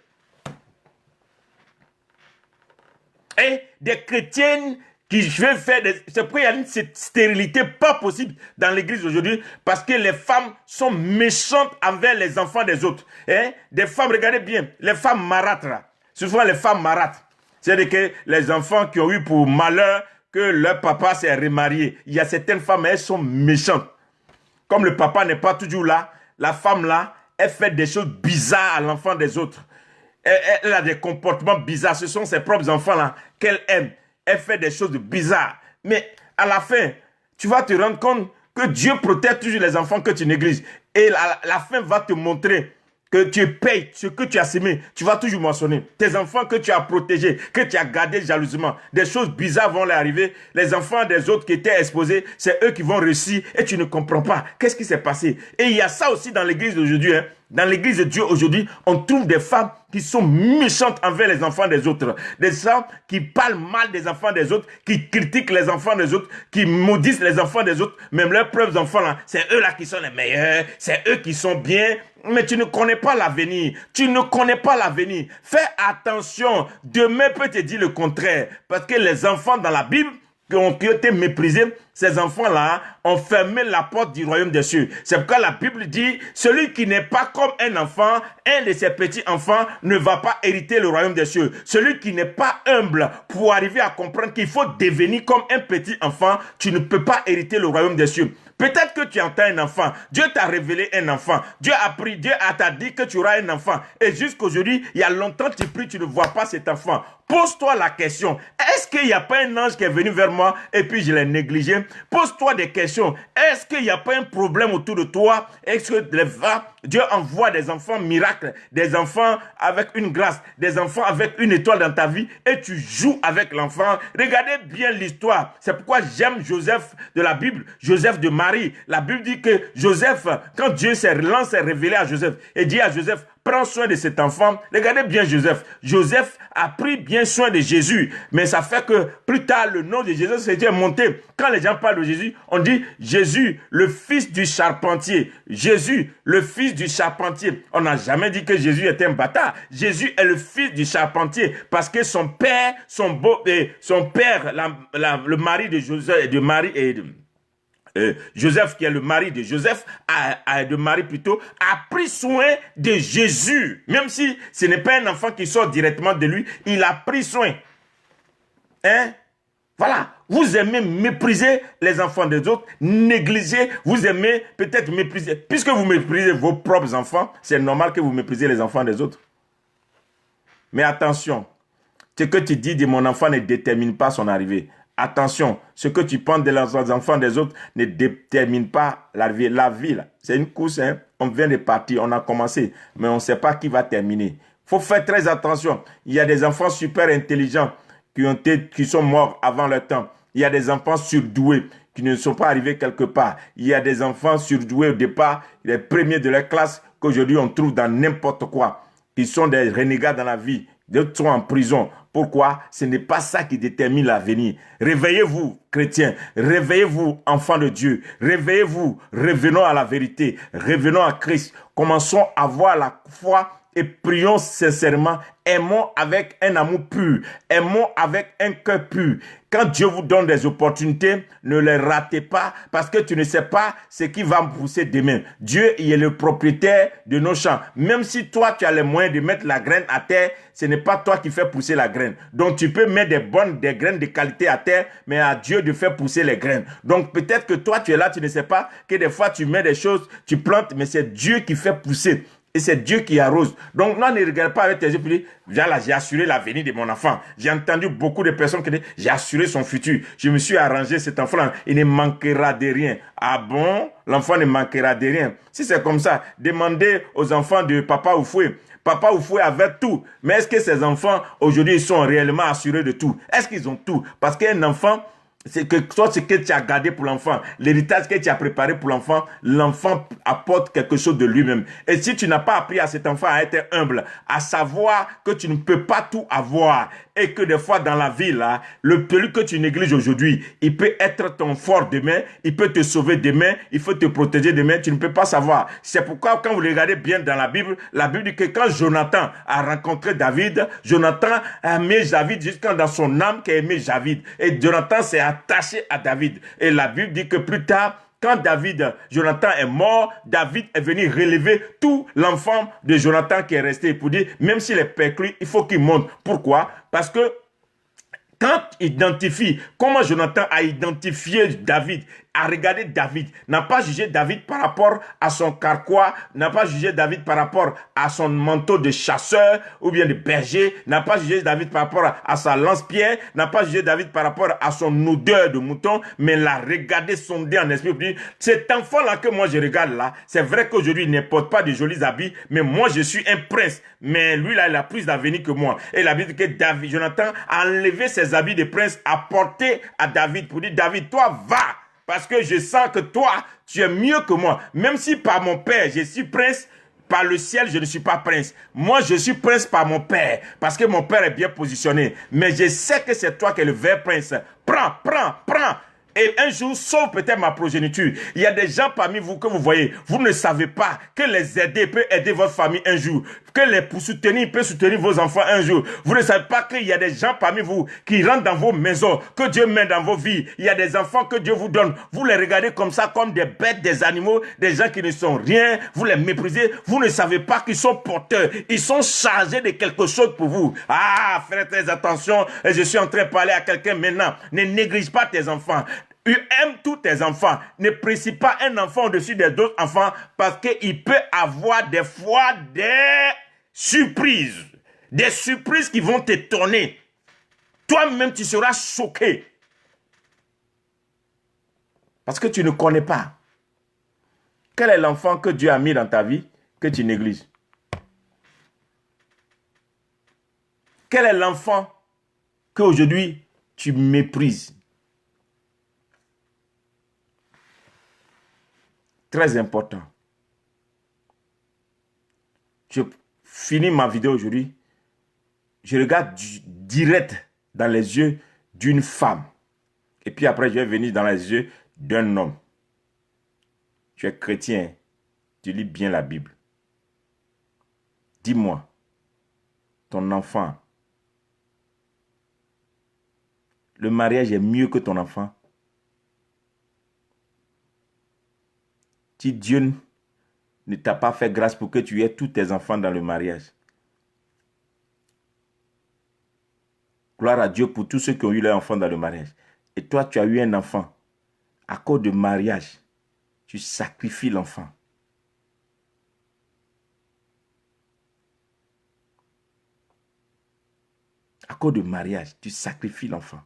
Et des chrétiennes qui veulent faire des... C'est pourquoi il y a une stérilité pas possible dans l'église aujourd'hui, parce que les femmes sont méchantes envers les enfants des autres. Hein? Des femmes, regardez bien, les femmes marâtres, là. Souvent les femmes marâtres. C'est-à-dire que les enfants qui ont eu pour malheur que leur papa s'est remarié. Il y a certaines femmes, elles sont méchantes. Comme le papa n'est pas toujours là, la femme là, elle fait des choses bizarres à l'enfant des autres. Elle a des comportements bizarres. Ce sont ses propres enfants là qu'elle aime. Elle fait des choses bizarres. Mais à la fin, tu vas te rendre compte que Dieu protège toujours les enfants que tu négliges. Et la fin va te montrer que tu payes ce que tu as semé. Tu vas toujours mentionner tes enfants que tu as protégés, que tu as gardés jalousement. Des choses bizarres vont leur arriver. Les enfants des autres qui étaient exposés, c'est eux qui vont réussir et tu ne comprends pas. Qu'est-ce qui s'est passé? Et il y a ça aussi dans l'église d'aujourd'hui. Hein. Dans l'église de Dieu aujourd'hui, on trouve des femmes qui sont méchantes envers les enfants des autres. Des femmes qui parlent mal des enfants des autres, qui critiquent les enfants des autres, qui maudissent les enfants des autres. Même leurs propres enfants, là, c'est eux là qui sont les meilleurs, c'est eux qui sont bien. Mais tu ne connais pas l'avenir. Tu ne connais pas l'avenir. Fais attention. Demain peut te dire le contraire. Parce que les enfants dans la Bible, qui ont été méprisés, ces enfants-là ont fermé la porte du royaume des cieux. C'est pourquoi la Bible dit, celui qui n'est pas comme un enfant, un de ses petits enfants, ne va pas hériter le royaume des cieux. Celui qui n'est pas humble pour arriver à comprendre qu'il faut devenir comme un petit enfant, tu ne peux pas hériter le royaume des cieux. Peut-être que tu entends un enfant. Dieu t'a révélé un enfant. Dieu t'a dit que tu auras un enfant. Et jusqu'aujourd'hui, il y a longtemps tu pries, tu ne vois pas cet enfant. Pose-toi la question. Est-ce qu'il n'y a pas un ange qui est venu vers moi et puis je l'ai négligé? Pose-toi des questions. Est-ce qu'il n'y a pas un problème autour de toi? Est-ce que Dieu envoie des enfants miracles, des enfants avec une grâce, des enfants avec une étoile dans ta vie et tu joues avec l'enfant? Regardez bien l'histoire. C'est pourquoi j'aime Joseph de la Bible, Joseph de Marie. La Bible dit que Joseph, quand Dieu s'est révélé à Joseph et dit à Joseph, prends soin de cet enfant. Regardez bien Joseph. Joseph a pris bien soin de Jésus. Mais ça fait que plus tard, le nom de Jésus s'est monté. Quand les gens parlent de Jésus, on dit Jésus, le fils du charpentier. Jésus, le fils du charpentier. On n'a jamais dit que Jésus était un bâtard. Jésus est le fils du charpentier. Parce que son père, le mari de Joseph, Joseph, qui est le mari de Joseph, de Marie plutôt, a pris soin de Jésus. Même si ce n'est pas un enfant qui sort directement de lui, il a pris soin. Hein? Voilà. Vous aimez mépriser les enfants des autres, négliger, vous aimez peut-être mépriser. Puisque vous méprisez vos propres enfants, c'est normal que vous méprisez les enfants des autres. Mais attention, ce que tu dis de mon enfant ne détermine pas son arrivée. Attention, ce que tu penses des enfants des autres ne détermine pas la vie. La vie, c'est une course, hein? On vient de partir, on a commencé, mais on ne sait pas qui va terminer. Il faut faire très attention. Il y a des enfants super intelligents qui sont morts avant leur temps. Il y a des enfants surdoués qui ne sont pas arrivés quelque part. Il y a des enfants surdoués au départ, les premiers de leur classe, qu'aujourd'hui on trouve dans n'importe quoi. Ils sont des renégats dans la vie. D'autres sont en prison. Pourquoi? Ce n'est pas ça qui détermine l'avenir. Réveillez-vous, chrétiens. Réveillez-vous, enfants de Dieu. Réveillez-vous. Revenons à la vérité. Revenons à Christ. Commençons à voir la foi et prions sincèrement. Aimons avec un amour pur. Aimons avec un cœur pur. Quand Dieu vous donne des opportunités, ne les ratez pas parce que tu ne sais pas ce qui va pousser demain. Dieu il est le propriétaire de nos champs. Même si toi, tu as les moyens de mettre la graine à terre, ce n'est pas toi qui fais pousser la graine. Donc, tu peux mettre des graines de qualité à terre, mais à Dieu de faire pousser les graines. Donc, peut-être que toi, tu es là, tu ne sais pas que des fois, tu mets des choses, tu plantes, mais c'est Dieu qui fait pousser. Et c'est Dieu qui arrose. Donc, non, ne regarde pas avec tes yeux, puis j'ai assuré l'avenir de mon enfant. J'ai entendu beaucoup de personnes qui disent, j'ai assuré son futur. Je me suis arrangé, cet enfant-là, il ne manquera de rien. Ah bon? L'enfant ne manquera de rien. Si c'est comme ça, demandez aux enfants de Papa Oufoué. Papa Oufoué avait tout. Mais est-ce que ces enfants, aujourd'hui, ils sont réellement assurés de tout? Est-ce qu'ils ont tout? Parce qu'un enfant, c'est que soit ce que tu as gardé pour l'enfant, l'héritage que tu as préparé pour l'enfant, l'enfant apporte quelque chose de lui-même. Et si tu n'as pas appris à cet enfant à être humble, à savoir que tu ne peux pas tout avoir, et que des fois dans la vie, là, celui que tu négliges aujourd'hui, il peut être ton fort demain, il peut te sauver demain, il faut te protéger demain, tu ne peux pas savoir. C'est pourquoi quand vous regardez bien dans la Bible dit que quand Jonathan a rencontré David, Jonathan a aimé David jusqu'à dans son âme qui a aimé David. Et Jonathan s'est attaché à David. Et la Bible dit que plus tard, quand Jonathan est mort, David est venu relever tout l'enfant de Jonathan qui est resté pour dire, même s'il est perclus, il faut qu'il monte. Pourquoi? Parce que quand il identifie, comment Jonathan a identifié David, a regardé David, n'a pas jugé David par rapport à son carquois, n'a pas jugé David par rapport à son manteau de chasseur ou bien de berger, n'a pas jugé David par rapport à sa lance-pierre, n'a pas jugé David par rapport à son odeur de mouton, mais l'a regardé sonder en esprit pour dire, cet enfant-là que moi je regarde là, c'est vrai qu'aujourd'hui il ne porte pas de jolis habits, mais moi je suis un prince, mais lui là il a plus d'avenir que moi. Et la Bible dit que Jonathan a enlevé ses habits de prince, a porté à David pour dire, David, toi va! Parce que je sens que toi, tu es mieux que moi. Même si par mon père, je suis prince, par le ciel, je ne suis pas prince. Moi, je suis prince par mon père. Parce que mon père est bien positionné. Mais je sais que c'est toi qui es le vrai prince. Prends, prends, prends. Et un jour, sauve peut-être ma progéniture. Il y a des gens parmi vous que vous voyez, vous ne savez pas que les aider peut aider votre famille un jour, que les soutenir peut soutenir vos enfants un jour. Vous ne savez pas qu'il y a des gens parmi vous qui rentrent dans vos maisons, que Dieu met dans vos vies. Il y a des enfants que Dieu vous donne. Vous les regardez comme ça, comme des bêtes, des animaux, des gens qui ne sont rien. Vous les méprisez. Vous ne savez pas qu'ils sont porteurs. Ils sont chargés de quelque chose pour vous. Ah, faites très attention. Et je suis en train de parler à quelqu'un maintenant. Ne néglige pas tes enfants. Aime tous tes enfants. Ne précipite pas un enfant au-dessus des autres enfants parce qu'il peut avoir des fois des surprises. Des surprises qui vont t'étonner. Toi-même, tu seras choqué. Parce que tu ne connais pas. Quel est l'enfant que Dieu a mis dans ta vie que tu négliges? Quel est l'enfant qu'aujourd'hui tu méprises? Très important. Je finis ma vidéo aujourd'hui. Je regarde direct dans les yeux d'une femme. Et puis après, je vais venir dans les yeux d'un homme. Tu es chrétien. Tu lis bien la Bible. Dis-moi, ton enfant, le mariage est mieux que ton enfant? Si Dieu ne t'a pas fait grâce pour que tu aies tous tes enfants dans le mariage. Gloire à Dieu pour tous ceux qui ont eu leurs enfants dans le mariage. Et toi, tu as eu un enfant. À cause de mariage, tu sacrifies l'enfant. À cause de mariage, tu sacrifies l'enfant.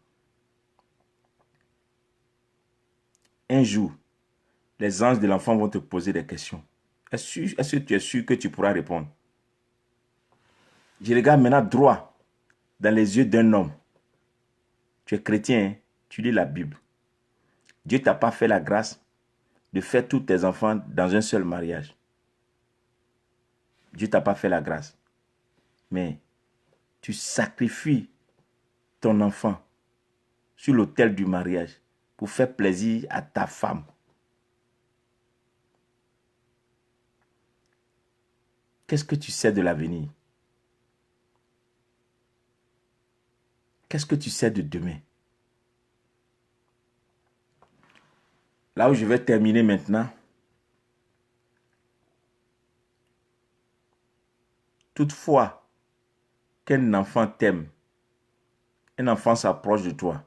Un jour, les anges de l'enfant vont te poser des questions. Est-ce que tu es sûr que tu pourras répondre? Je regarde maintenant droit dans les yeux d'un homme. Tu es chrétien, hein? Tu lis la Bible. Dieu ne t'a pas fait la grâce de faire tous tes enfants dans un seul mariage. Dieu ne t'a pas fait la grâce. Mais tu sacrifies ton enfant sur l'autel du mariage pour faire plaisir à ta femme. Qu'est-ce que tu sais de l'avenir? Qu'est-ce que tu sais de demain? Là où je vais terminer maintenant, toutefois qu'un enfant t'aime, un enfant s'approche de toi,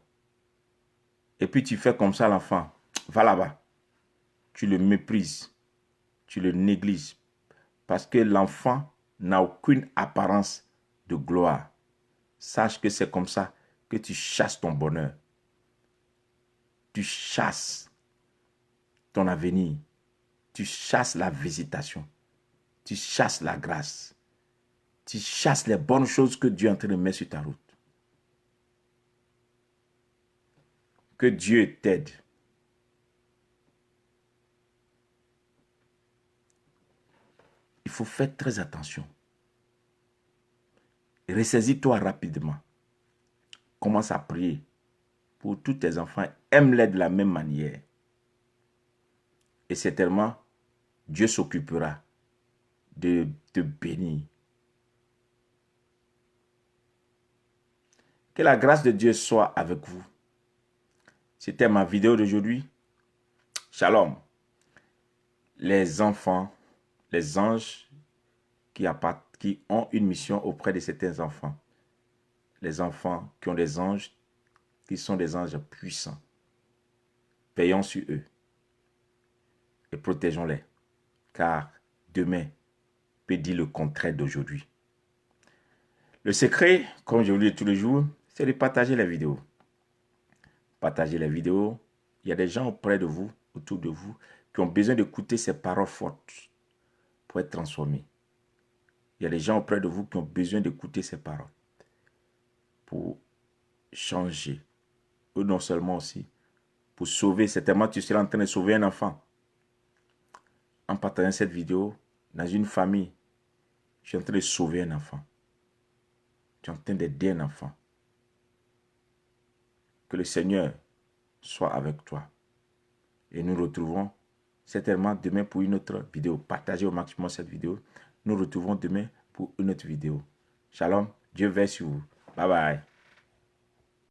et puis tu fais comme ça à l'enfant, va là-bas, tu le méprises, tu le négliges, parce que l'enfant n'a aucune apparence de gloire. Sache que c'est comme ça que tu chasses ton bonheur. Tu chasses ton avenir. Tu chasses la visitation. Tu chasses la grâce. Tu chasses les bonnes choses que Dieu est en train de mettre sur ta route. Que Dieu t'aide. Il faut faire très attention. Ressaisis-toi rapidement. Commence à prier pour tous tes enfants. Aime-les de la même manière. Et certainement, Dieu s'occupera de te bénir. Que la grâce de Dieu soit avec vous. C'était ma vidéo d'aujourd'hui. Shalom. Les enfants, les anges qui ont une mission auprès de certains enfants. Les enfants qui ont des anges, qui sont des anges puissants. Veillons sur eux et protégeons-les. Car demain peut dire le contraire d'aujourd'hui. Le secret, comme je vous le dis tous les jours, c'est de partager les vidéos. Partagez les vidéos. Il y a des gens auprès de vous, autour de vous, qui ont besoin d'écouter ces paroles fortes pour être transformés. Il y a des gens auprès de vous qui ont besoin d'écouter ces paroles pour changer. Ou non seulement aussi, pour sauver. Certainement, tu seras en train de sauver un enfant. En partageant cette vidéo, dans une famille, je suis en train de sauver un enfant. Tu es en train d'aider un enfant. Que le Seigneur soit avec toi. Et nous retrouvons certainement demain pour une autre vidéo. Partagez au maximum cette vidéo. Nous retrouvons demain pour une autre vidéo. Shalom. Dieu veille sur vous. Bye bye.